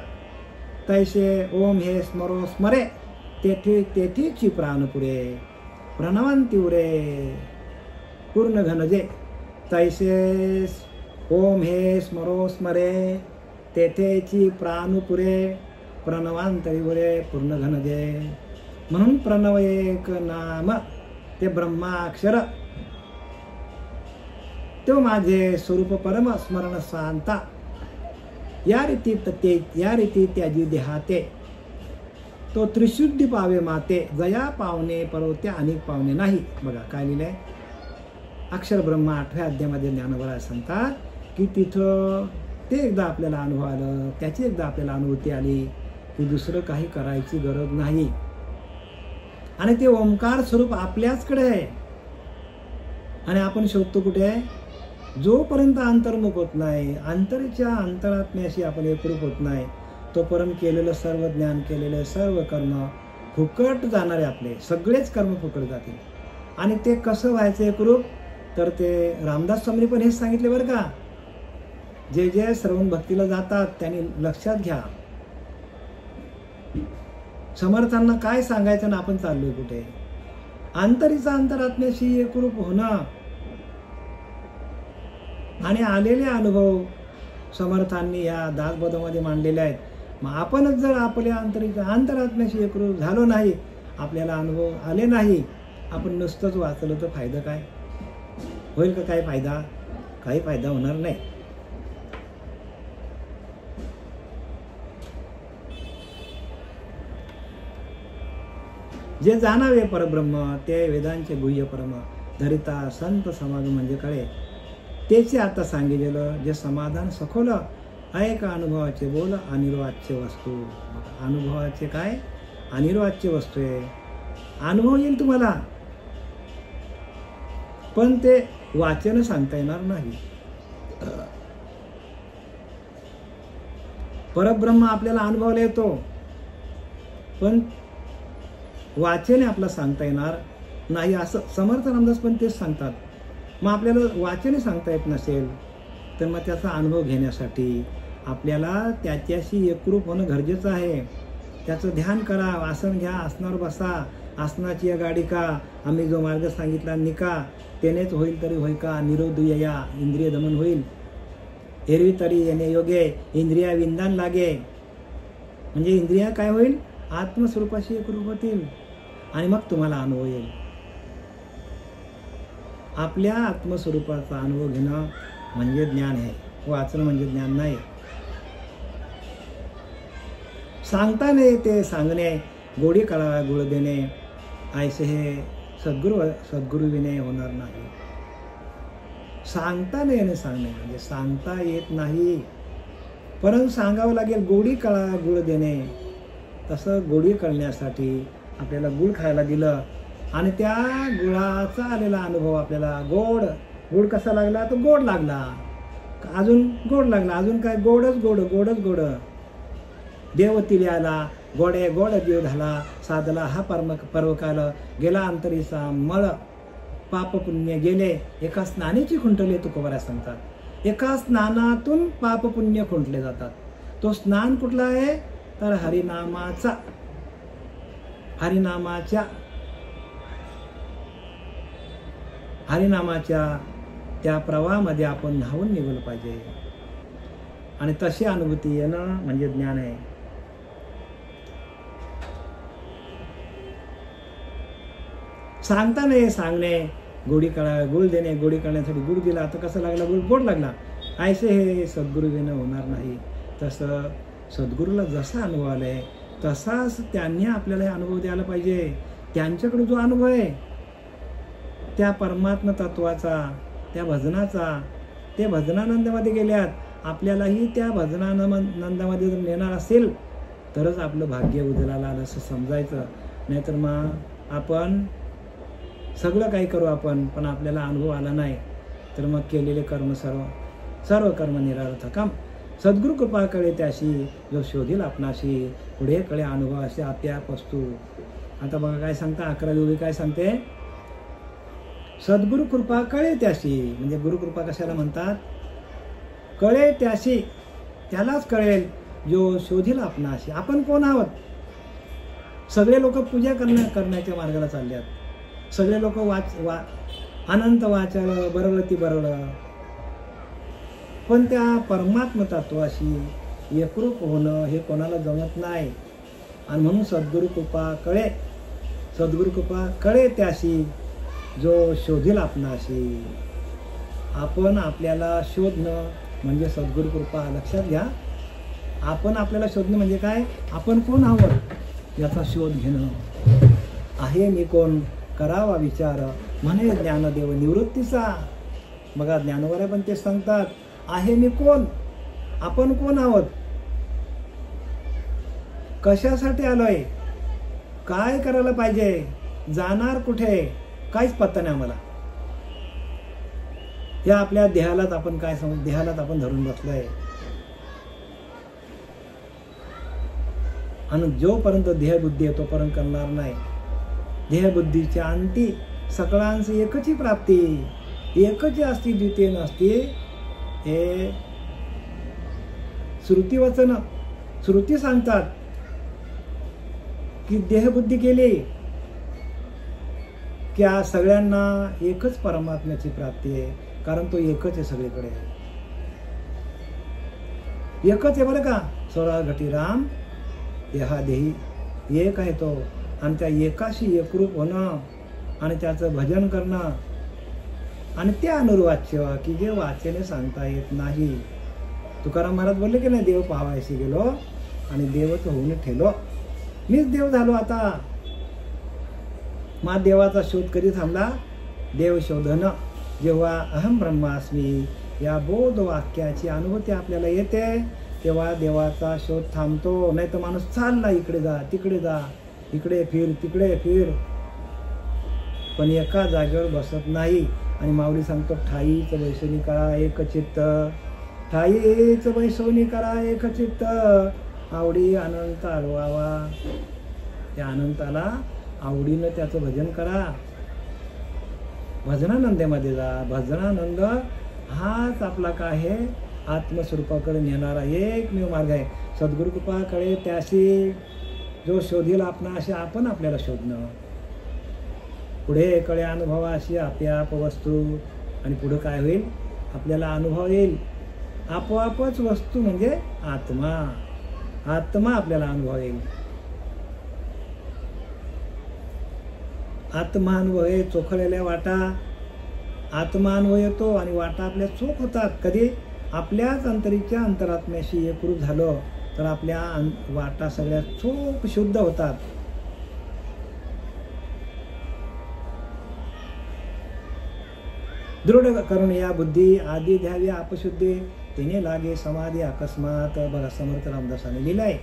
तैसे ओम हे स्मरो स्मरे तेथीची प्राण पुरे. प्रणवंती उरे पूर्ण घनजे. तैसे ओम हे स्मरो स्मरे तेथेची प्राण पुरे. प्रणवांतरी उरे पूर्ण घनजे. म्हणून प्रणव एक नाम ते ब्रह्माक्षर. तो माझे स्वरूप परम स्मरण शांता. या रीती त्याजी देहाते. तो त्रिशुद्धी पावे माते. जया पावणे परवते अनेक पावणे नाही. बघा काय लिहिलंय. अक्षर ब्रह्म 8व्या अध्यायामध्ये ज्ञानोबा सांगतात की तिथं ते एकदा आपल्याला अनुभव आलं, त्याची एकदा आपल्याला अनुभूती आली की दुसरं काही करायची गरज नाही. आणि ते ओंकार स्वरूप आपल्याचकडे आहे. आणि आपण शोधतो कुठे? जोपर्यंत अंतर्मुख होत नाही, अंतरीच्या अंतरात्म्याशी आपण एकरूप होत नाही, तोपर्यंत केलेलं सर्व ज्ञान, केलेलं सर्व कर्म फुकट जाणारे. आपले सगळेच कर्म फुकट जातील. आणि ते कसं व्हायचं एकरूप? तर ते रामदास स्वामींनी पण हेच सांगितले बरं का. जे जे श्रवण भक्तीला जातात त्यांनी लक्षात घ्या. समर्थांना काय सांगायचं ना आपण चाललोय कुठे? अंतरीचा अंतरात्म्याशी एकरूप होणं. आणि आलेले अनुभव समर्थांनी या दासबोधामध्ये मांडलेले आहेत. मग आपणच जर आपल्या अंतरात्म्याशी एकरूप झालो नाही, आपल्याला अनुभव आले नाही, आपण नुसतंच वाचलं तर फायदा काय? होईल का काय फायदा? काही फायदा होणार नाही. जे जाणावे परब्रह्म ते वेदांचे गुह्य परम. धरिता संत समागम म्हणजे कळे. त्याचे आता सांगितलेलं जे समाधान सखोलं ऐक अनुभवाचे बोल अनिर्वाच्य वस्तू. अनुभवाचे काय? अनिर्वाच्य वस्तू आहे. अनुभव येईल तुम्हाला, पण ते वाचन सांगता येणार नाही. परब्रह्म आपल्याला अनुभवायला येतो, पण वाचेने आपला सांगता येणार नाही, असं समर्थ रामदास पण तेच सांगतात. मग आपल्याला वाचेने सांगता येत नसेल तर मग त्याचा अनुभव घेण्यासाठी आपल्याला त्याच्याशी एकरूप होणं गरजेचं आहे. त्याचं ध्यान करा, आसन घ्या, आसनावर बसा, आसनाची या गाडी का, आम्ही जो मार्ग सांगितला निका, तेनेच होईल तरी होय का, निरोधया इंद्रिय दमन होईल, एरवी तरी येणे योगे, इंद्रिया विंदान लागे. म्हणजे इंद्रिया काय होईल, आत्मस्वरूपाशी एकरूप होतील आणि मग तुम्हाला अनुभव येईल. आपल्या आत्मस्वरूपाचा अनुभव घेणं म्हणजे ज्ञान आहे, वाचणं म्हणजे ज्ञान नाही. सांगता नाही ते सांगणे, गोडी कळा गुळ देणे, ऐसे हे सद्गुरु विने होणार नाही. सांगता नाही आणि सांगणे म्हणजे सांगता येत नाही, परंतु सांगावं लागेल. गोडी कळा गुळ देणे, तसं गोडी कळण्यासाठी आपल्याला गुळ खायला दिलं आणि त्या गुळाचा आलेला अनुभव आपल्याला गोड कसा लागला, तो गोड लागला, अजून गोड लागला, अजून काय, गोडच गोड. देव तिले आला, गोडे गोड देव झाला, साधला हा पर्वकाल, गेला अंतरीचा मळ, पाप पुण्य गेले, एका स्नानाची खुंटले तुकोबारा सांगतात. एका स्नानातून पाप पुण्य खुंटले जातात. तो स्नान कुठला आहे तर हरिनामाच्या त्या प्रवाहामध्ये आपण न्हावून निघालं पाहिजे आणि तशी अनुभूती येणं म्हणजे ज्ञान आहे. सांगता नाही सांगणे, गोडी कळा गुळ देणे, गोडी करण्यासाठी गुळ दिला, आता कसं लागला, गुळ गोड लागला. ऐसे हे सद्गुरु विना होणार नाही. तसं सद्गुरूला जसा अनुभव आलाय तसाच त्यांनी आपल्याला अनुभव द्यायला पाहिजे. त्यांच्याकडे जो अनुभव आहे त्या परमात्मा तत्वाचा, त्या भजनाचा, ते भजनानंदामध्ये गेल्यात, आपल्यालाही त्या भजनानंदामध्ये जर नेणार असेल तरच आपलं भाग्य उजळाला आलं असं समजायचं. नाहीतर मग आपण सगळं काही करू आपण, पण आपल्याला अनुभव आला नाही तर मग केलेले कर्म सर्व कर्म निरार्थ काम. सद्गुरु कृपा कळे त्याशी, जो शोधील आपणाशी, पुढे कळे अनुभव असे आत्याप वस्तू. आता बघा काय सांगता 11वी ओळी काय सांगते, सद्गुरु कृपा कळे त्याशी. म्हणजे गुरुकृपा कशाला म्हणतात, कळे त्याशी, त्यालाच कळेल जो शोधील आपणाशी. आपण कोण आहोत. सगळे लोक पूजा करण्याच्या मार्गाला चालल्यात, सगळे लोक अनंत वाचळ बरवलं ती बरवलं, पण त्या परमात्म तत्वाशी एकरूप होणं हे कोणाला जमत नाही. आणि म्हणून सद्गुरु कृपा कळे त्याशी, जो शोधील आपणाशी. आपण आपल्याला शोधणं म्हणजे सद्गुरु कृपा. लक्षात घ्या, आपण आपल्याला शोधणं म्हणजे काय, आपण कोण आहोत याचा शोध घेणं. आहे मी कोण करावा विचार, म्हणे ज्ञानदेव निवृत्तीचा. बघा ज्ञानोबा पण ते सांगतात, आहे मी कोण, आपण कोण आहोत, कशासाठी आलोय, काय करायला पाहिजे, जाणार कुठे, काहीच पत्ता नाही आम्हाला. या आपल्या देहालाच आपण काय समज, देहालाच आपण धरून बसलोय. आणि जोपर्यंत देहबुद्धी आहे तोपर्यंत करणार नाही. देहबुद्धीच्या अंती सकळांची एकची प्राप्ती, एकच असती द्वितीय नसती. हे श्रुती सांगतात की देहबुद्धी केली की सगळ्यांना एकच परमात्म्याची प्राप्ती आहे, कारण तो एकच आहे सगळीकडे, एकच आहे बरं का. सोळा घटी राम देहादेही एक आहे तो. आणि त्या एकाशी एकरूप होणं आणि त्याचं भजन करणं आणि ते अनुर्वाच्य की जे वाचेने सांगता येत नाही. तुकाराम महाराज बोलले की नाही, देव पाहायशी गेलो आणि देवच होऊन ठेलो, मीच देव झालो. आता मा देवाचा शोध कधी थांबला, देव शोधन जेव्हा अहम ब्रह्मास्मी या बोध वाक्याची अनुभूती आपल्याला येते तेव्हा देवाचा शोध थांबतो. नाही तर माणूस चालला इकडे जा तिकडे जा, इकडे फिर तिकडे फिर, पण एका जागेवर बसत नाही. आणि माऊली सांगतो, ठाईच वैसोनी करा एक चित्त, ठाईच वैसोनी करा एक चित्त, आवडी अनंत आळवावा. त्या अनंताला आवडीनं त्याचं भजन करा. भजनानंदेमध्ये जा. भजनानंद हाच आपला काय आहे, आत्मस्वरूपाकडे नेणारा एकमेव मार्ग आहे. सद्गुरु कृपा कळे त्याशी जो शोधील आपणाशी आपण आपल्याला शोधणं. पुढे कळे अनुभवाशी आपोआप वस्तू. आणि पुढं काय होईल, आपल्याला अनुभव येईल. आपोआपच वस्तू म्हणजे आत्मा. आत्मा आपल्याला अनुभव येईल. आत्मानुभव हे चोखलेल्या वाटा. आत्मानुभव येतो आणि वाटा आपल्या चोख होतात. कधी आपल्याच अंतरीच्या अंतरात्म्याशी एकरूप झालं तर आपल्या वाटा सगळ्या चोख शुद्ध होतात. दृढ करून या बुद्धी आधी द्यावी आपशुद्धी, तिने लागे समाधी अकस्मात. बघा समर्थ रामदासाने लिहिलंय,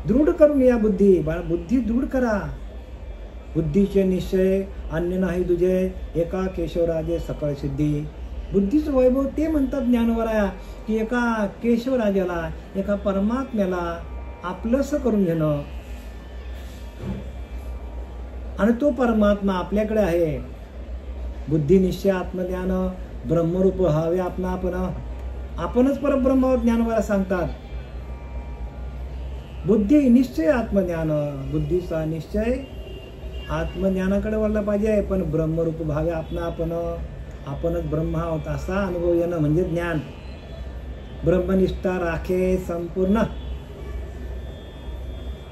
दृढ करून या बुद्धी. बुद्धी दृढ करा. बुद्धीचे निश्चय अन्य नाही तुझे, एका केशवराजे सकळ सिद्धी. बुद्धीचं वैभव ते म्हणतात ज्ञानवराया, की एका केशवराजाला, एका परमात्म्याला आपलंसं करून घेणं. आणि तो परमात्मा आपल्याकडे आहे. बुद्धी निश्चय आत्मज्ञान ब्रह्मरूप व्हावे आपण. आपणच परब्रह्म ज्ञानवरा सांगतात. बुद्धी निश्चय आत्मज्ञान. बुद्धीचा निश्चय आत्मज्ञानाकडे वळला पाहिजे, पण ब्रह्मरूप भावे आपणच ब्रह्म आहोत असा अनुभव येणं म्हणजे ज्ञान. ब्रह्मनिष्ठा राखे संपूर्ण.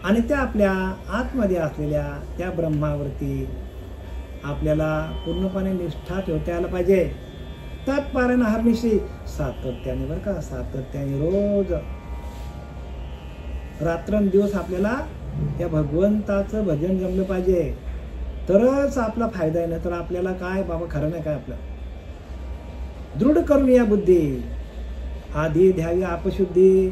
आणि त्या आपल्या आतमध्ये असलेल्या त्या ब्रह्मावरती आपल्याला पूर्णपणे निष्ठा ठेवता यायला पाहिजे. तत्पारायण हरनिशी सातत्याने, बरं का, सातत्याने रोज रात्रंदिवस आपल्याला या भगवंताचं भजन जमलं पाहिजे, तरच आपला फायदा आहे. ना तर आपल्याला काय बाबा खरं नाही काय आपलं. दृढ करून या बुद्धी आधी द्यावी आपशुद्धी.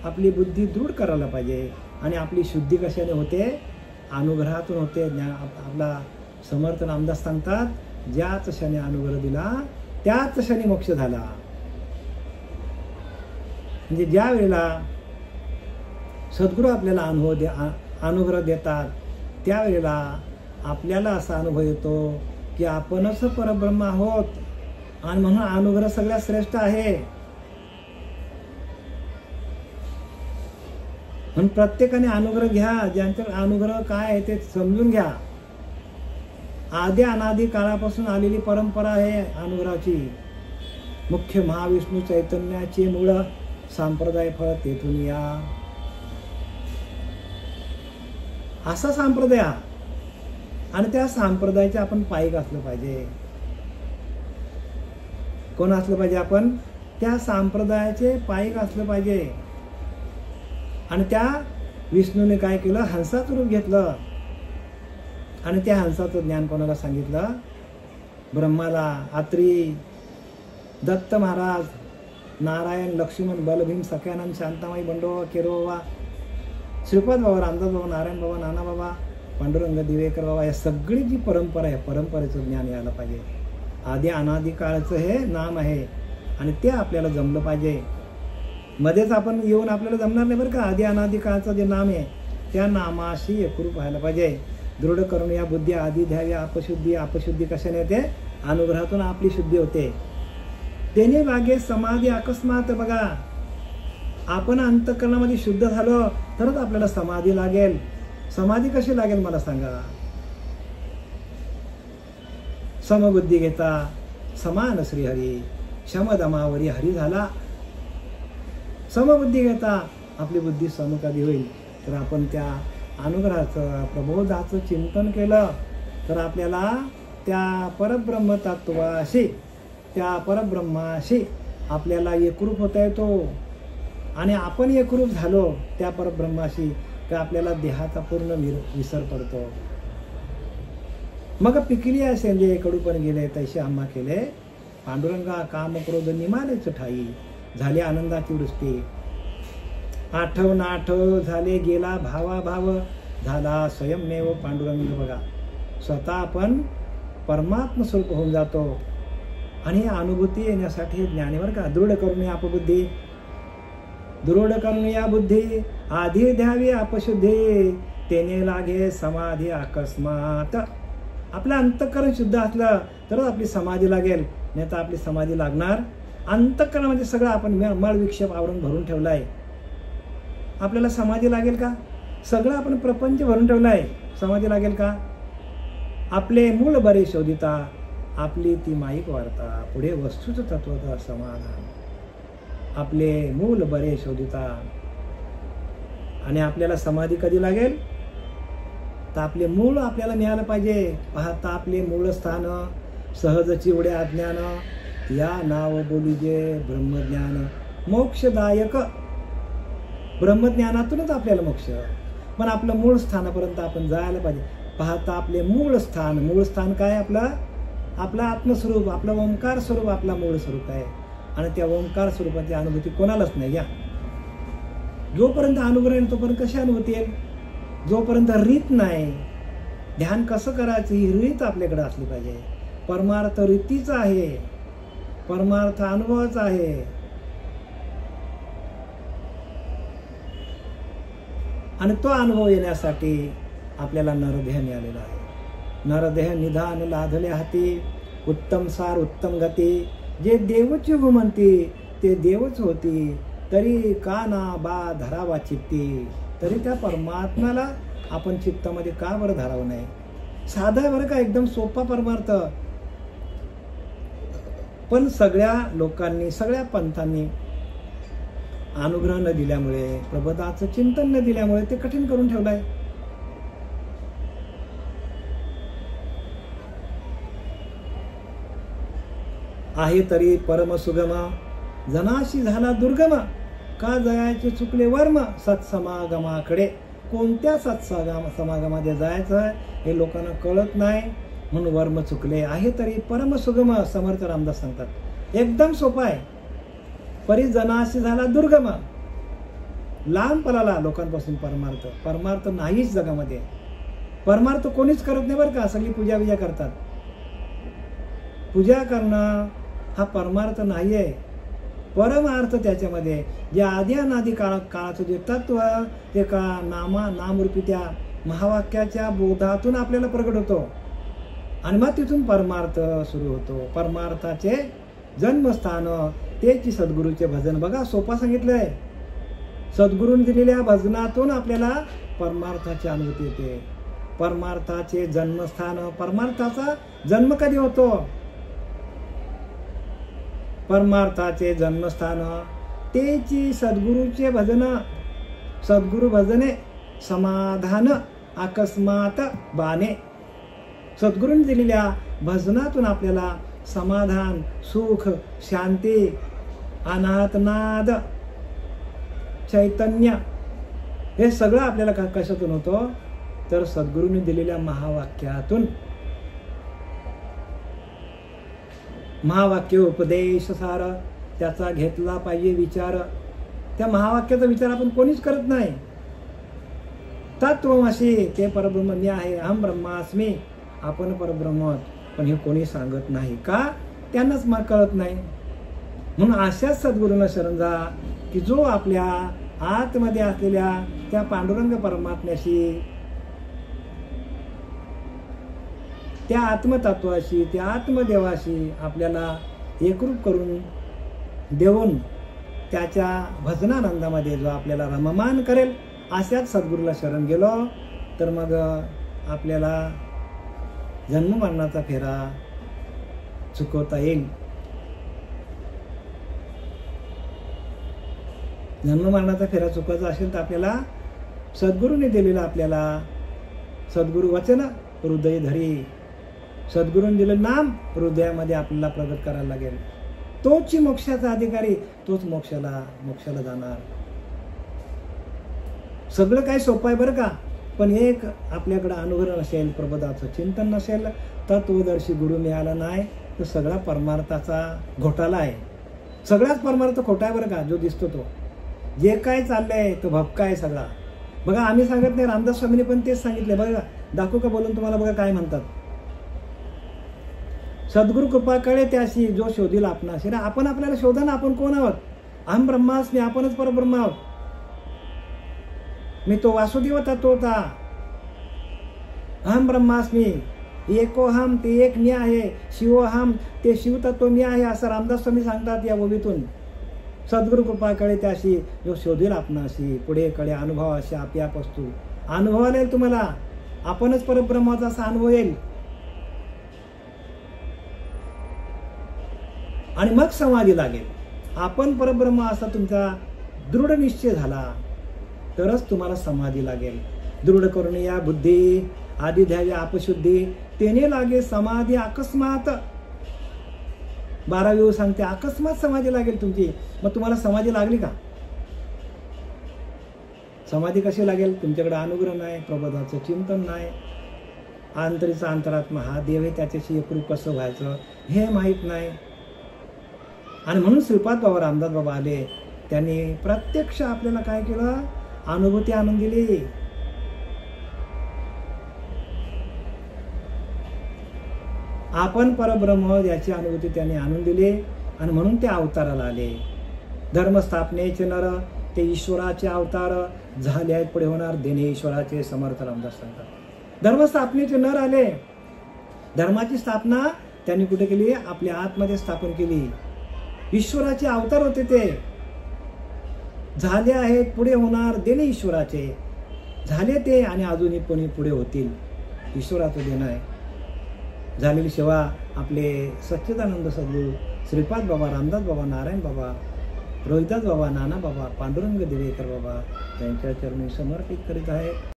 आपली बुद्धी दृढ करायला पाहिजे. आणि आपली शुद्धी कशाने होते, अनुग्रहातून होते. आपला समर्थ रामदास सांगतात, ज्याच क्षणी अनुग्रह दिला त्याच क्षणी मोक्ष झाला. म्हणजे ज्या वेळेला सद्गुरू आपल्याला अनुग्रह देतात, त्यावेळेला आपल्याला असा अनुभव येतो की आपणच परब्रह्म आहोत. आणि म्हणून अनुग्रह सगळ्यात श्रेष्ठ आहे. म्हणून प्रत्येकाने अनुग्रह घ्या. ज्यांच्या अनुग्रह काय आहे ते समजून घ्या. आधी अनादी काळापासून आलेली परंपरा आहे अनुग्रहाची. मुख्य महाविष्णू चैतन्याची मूळ संप्रदाय फळ तेथून या. असा संप्रदाय. आणि त्या संप्रदायाचे आपण पायीक असलं पाहिजे. कोण असलं पाहिजे, आपण त्या संप्रदायाचे पायीक असलं पाहिजे. आणि त्या विष्णूने काय केलं, हंसाचं रूप घेतलं. आणि त्या हंसाचं ज्ञान कोणाला सांगितलं, ब्रह्माला. अत्री, दत्त महाराज, नारायण, लक्ष्मण, बलभीम, सख्यानंद, शांतामाई, बंडोबा, केरोबा, श्रीपाद बाबा, रामदास बाबा, नारायण बाबा, नाना बाबा, पांडुरंग, दिवेकर बाबा, या सगळी जी परंपरा आहे, परंपरेचं ज्ञान यायला पाहिजे. आधी अनादी काळचं हे नाम आहे आणि ते आपल्याला जमलं पाहिजे. मध्येच आपण येऊन आपल्याला जमणार नाही बरं का. आधी अनादी काळचं जे नाम आहे त्या नामाशी एकरूप व्हायला पाहिजे. दृढ करून या बुद्धी आधी द्यावी आपशुद्धी. आपशुद्धी कशाने येते, अनुग्रहातून आपली शुद्धी होते. त्याने लागे समाधी अकस्मात. बघा, आपण अंतःकरणामध्ये शुद्ध झालो तरच आपल्याला समाधी लागेल. समाधी कशी लागेल मला सांगा. समबुद्धी घेता समान श्रीहरी, शमदमावरी हरी झाला. समबुद्धी घेता आपली बुद्धी सम कधी होईल, तर आपण त्या अनुग्रहाचं, प्रबोधाचं चिंतन केलं तर आपल्याला त्या परब्रह्म तत्वाशी, त्या परब्रह्माशी आपल्याला एकरूप होता येतो. आणि आपण एकरूप झालो त्या परब्रह्माशी तर आपल्याला देहाचा पूर्ण विसर पडतो. मग पिकली असे म्हणजे कडू पण गेले तैसे आम्हा केले. पांडुरंगा काम क्रोध निमालेच ठाई, झाली आनंदाची वृष्टी. आठव ना आठव झाले गेला भावा भाव, झाला स्वयंमेव पांडुरंग. बघा, स्वतः आपण परमात्म स्वरूप होऊन जातो. आणि अनुभूती येण्यासाठी ज्ञानीवर का दृढ करून या अपबुद्धी. दृढ करून या बुद्धी आधी द्यावी आपशुद्धी. तेने लागे समाधी अकस्मात. आपलं अंतःकरण शुद्ध असलं तरच आपली समाधी लागेल, नाही तर आपली समाधी लागणार. अंतःकरणामध्ये सगळं आपण मळ विक्षेप आवरून भरून ठेवला आहे, आपल्याला समाधी लागेल का? सगळं आपण प्रपंच भरून ठेवला आहे, समाधी लागेल का? आपले मूळ बरे शोधिता, आपली ती माईक वार्ता, पुढे वस्तूच तत्वता समाधान. आपले मूल बरे शोधिता. आणि आपल्याला समाधी कधी लागेल? तर आपले मूळ आपल्याला मिळालं पाहिजे. पाहता आपले मूळ स्थान, सहज चिवडे अज्ञान, या नाव बोलीजे ब्रह्मज्ञान. मोक्षदायक ब्रह्मज्ञानातूनच आपल्याला मोक्ष. पण आपलं मूळ स्थानापर्यंत आपण जायला पाहिजे. पाहता आपले मूळ स्थान काय? आपलं आत्मस्वरूप, आपलं ओंकार स्वरूप आपला मूळ स्वरूप आहे. आणि त्या ओंकार स्वरूपाची अनुभूती कोणालाच नाही. या जोपर्यंत अनुभव नाही तोपर्यंत कशी अनुभूती येईल? जोपर्यंत रीत नाही, ध्यान कसं करायचं ही रीत आपल्याकडे असली पाहिजे. परमार्थ रीतीचा आहे, परमार्थ अनुभवाचा आहे. आणि तो अनुभव येण्यासाठी आपल्याला नरदेह मिळालेला आहे. नरदेह निधान लाधले हाती, उत्तम सार उत्तम गती. जे देवची हो म्हणती ते देवच होती, तरी का ना बा धरावा चित्ती. तरी त्या परमात्म्याला आपण चित्तामध्ये का बरं धरावं नाही? साधा आहे बरं का, एकदम सोपा परमार्थ. पण सगळ्या लोकांनी, सगळ्या पंथांनी अनुग्रह न दिल्यामुळे, प्रबोधाचं चिंतन न दिल्यामुळे ते कठीण करून ठेवलंय. आहे तरी परम सुगम, जनाशी झाला दुर्गम. का जायचे चुकले वर्म, सत्समागमाकडे. कोणत्या सत्समागमामध्ये जायचं हे लोकांना कळत नाही, म्हणून वर्म चुकले. आहे तरी परम सुगम, समर्थ रामदास सांगतात. एकदम सोपा आहे. परी जनाशी झाला दुर्गम, लांब पळाला लोकांपासून परमार्थ. परमार्थ नाहीच जगामध्ये. परमार्थ कोणीच करत नाही बरं का. सगळी पूजा बिजा करतात. पूजा करणं हा परमार्थ नाही आहे. परमार्थ त्याच्यामध्ये जे आधी अनादी काळाचं जे तत्व ते का नामरूपी त्या महावाक्याच्या बोधातून आपल्याला प्रगट होतो. आणि मग तिथून परमार्थ सुरू होतो. परमार्थाचे जन्मस्थान तेची सद्गुरूचे भजन. बघा सोपा सांगितलंय. सद्गुरूंनी दिलेल्या भजनातून आपल्याला परमार्थाची अनुभूती येते. परमार्थाचे जन्मस्थान. परमार्थाचा जन्म कधी होतो? परमार्थाचे जन्मस्थान तेची सद्गुरूचे भजन. सद्गुरु भजने समाधान अकस्मात बाणे. सद्गुरूंनी दिलेल्या भजनातून आपल्याला समाधान, सुख, शांती, अनाहत नाद, चैतन्य हे सगळं आपल्याला कशातून होतं? तर सद्गुरूंनी दिलेल्या महावाक्यातून. महावाक्य उपदेश सार, त्याचा घेतला पाहिजे विचार. त्या महावाक्याचा विचार आपण कोणीच करत नाही. तत्वमसी, ते परब्रह्म मी आहे. अहम ब्रह्मास्मी, आपण परब्रह्म. पण हे कोणी सांगत नाही. का? त्यांनाच मग कळत नाही. म्हणून अशाच सद्गुरूंना शरण जा की जो आपल्या आतमध्ये असलेल्या त्या पांडुरंग परमात्म्याशी, त्या आत्मतत्वाशी, त्या आत्मदेवाशी आपल्याला एकरूप करून देऊन त्याच्या भजनानंदामध्ये जो आपल्याला रममान करेल, अशाच सद्गुरूला शरण गेलो तर मग आपल्याला जन्ममरणाचा फेरा चुकवता येईल. जन्ममरणाचा फेरा चुकवायचा असेल तर आपल्याला सद्गुरूने दिलेला, आपल्याला सद्गुरू वचन हृदय धरी, सद्गुरूंनी दिलेलं नाम हृदयामध्ये आपल्याला प्रगट करायला लागेल. तोच मोक्षाचा अधिकारी, तोच मोक्षाला जाणार. सगळं काही सोपं आहे बरं का. पण एक आपल्याकडे अनुग्रह नसेल, प्रबोधाचं चिंतन नसेल, तत्वदर्शी गुरु मिळाला नाही तर सगळा परमार्थाचा घोटाळा आहे. सगळाच परमार्थ खोटा आहे बरं का. जो दिसतो तो, जे काय चाललंय तो भपका आहे सगळा. बघा आम्ही सांगत नाही, रामदास स्वामींनी पण तेच सांगितले. बघा दाखवू का बोलून तुम्हाला? बघा काय म्हणतात. सद्गुरु कृपा कळे त्याशी जो शोधील आपणाशी. आपण आपल्याला शोधा ना, आपण कोण आहोत? अहम ब्रह्मास्मी, आपणच परब्रह्म आहोत. मी तो वासुदेव तत्व होता, अहम ब्रह्मास्मी, एकोहम ते एक मी आहे, शिवोहम ते शिवतत्व मी आहे, असं रामदास स्वामी सांगतात या ओवीतून. सद्गुरु कृपा कळे त्याशी जो शोधेल आपणाशी, पुढे कळे अनुभव असे आपोआप असतो. अनुभवाला येईल तुम्हाला, आपणच परब्रह्माचा असा अनुभव येईल. आणि मग समाधी लागेल. आपण परब्रह्म असा तुमचा दृढ निश्चय झाला तरच तुम्हाला समाधी लागेल. दृढ करून या बुद्धी आधी द्यावी आपशुद्धी, तेने लागे समाधी अकस्मात. 12वी सांगते अकस्मात समाधी लागेल तुमची. मग तुम्हाला समाधी लागली का? समाधी कशी लागेल? तुमच्याकडे अनुग्रह नाही, प्रबोधाचं चिंतन नाही, आंतरीचा अंतरात्मा हा देव आहे, त्याच्याशी एकरूप कसं व्हायचं हे माहीत नाही. आणि म्हणून श्रीपाद बाबा रामदास बाबा आले, त्यांनी प्रत्यक्ष आपल्याला काय केलं? अनुभूती आणून दिली. आपण परब्रह्म याची अनुभूती त्यांनी आणून दिली. आणि म्हणून ते अवताराला आले. धर्मस्थापनेचे नर ते ईश्वराचे अवतार झाले आहेत, पुढे होणार देणे ईश्वराचे, समर्थ रामदास सांगतात. धर्मस्थापनेचे नर आले. धर्माची स्थापना त्यांनी कुठे केली? आपल्या आतमध्ये स्थापन केली. ईश्वराचे अवतार होते ते, झाले आहेत, पुढे होणार देणे ईश्वराचे. झाले ते आणि अजूनही पण पुढे होतील. ईश्वराचं देणं आहे. झालेली सेवा आपले सच्चिदानंद सद्गुरू श्रीपाद बाबा, रामदास बाबा, नारायण बाबा, रोहिदास बाबा, नाना बाबा, पांडुरंग दिवेकर बाबा यांच्या चरणी समर्पित करीत आहे.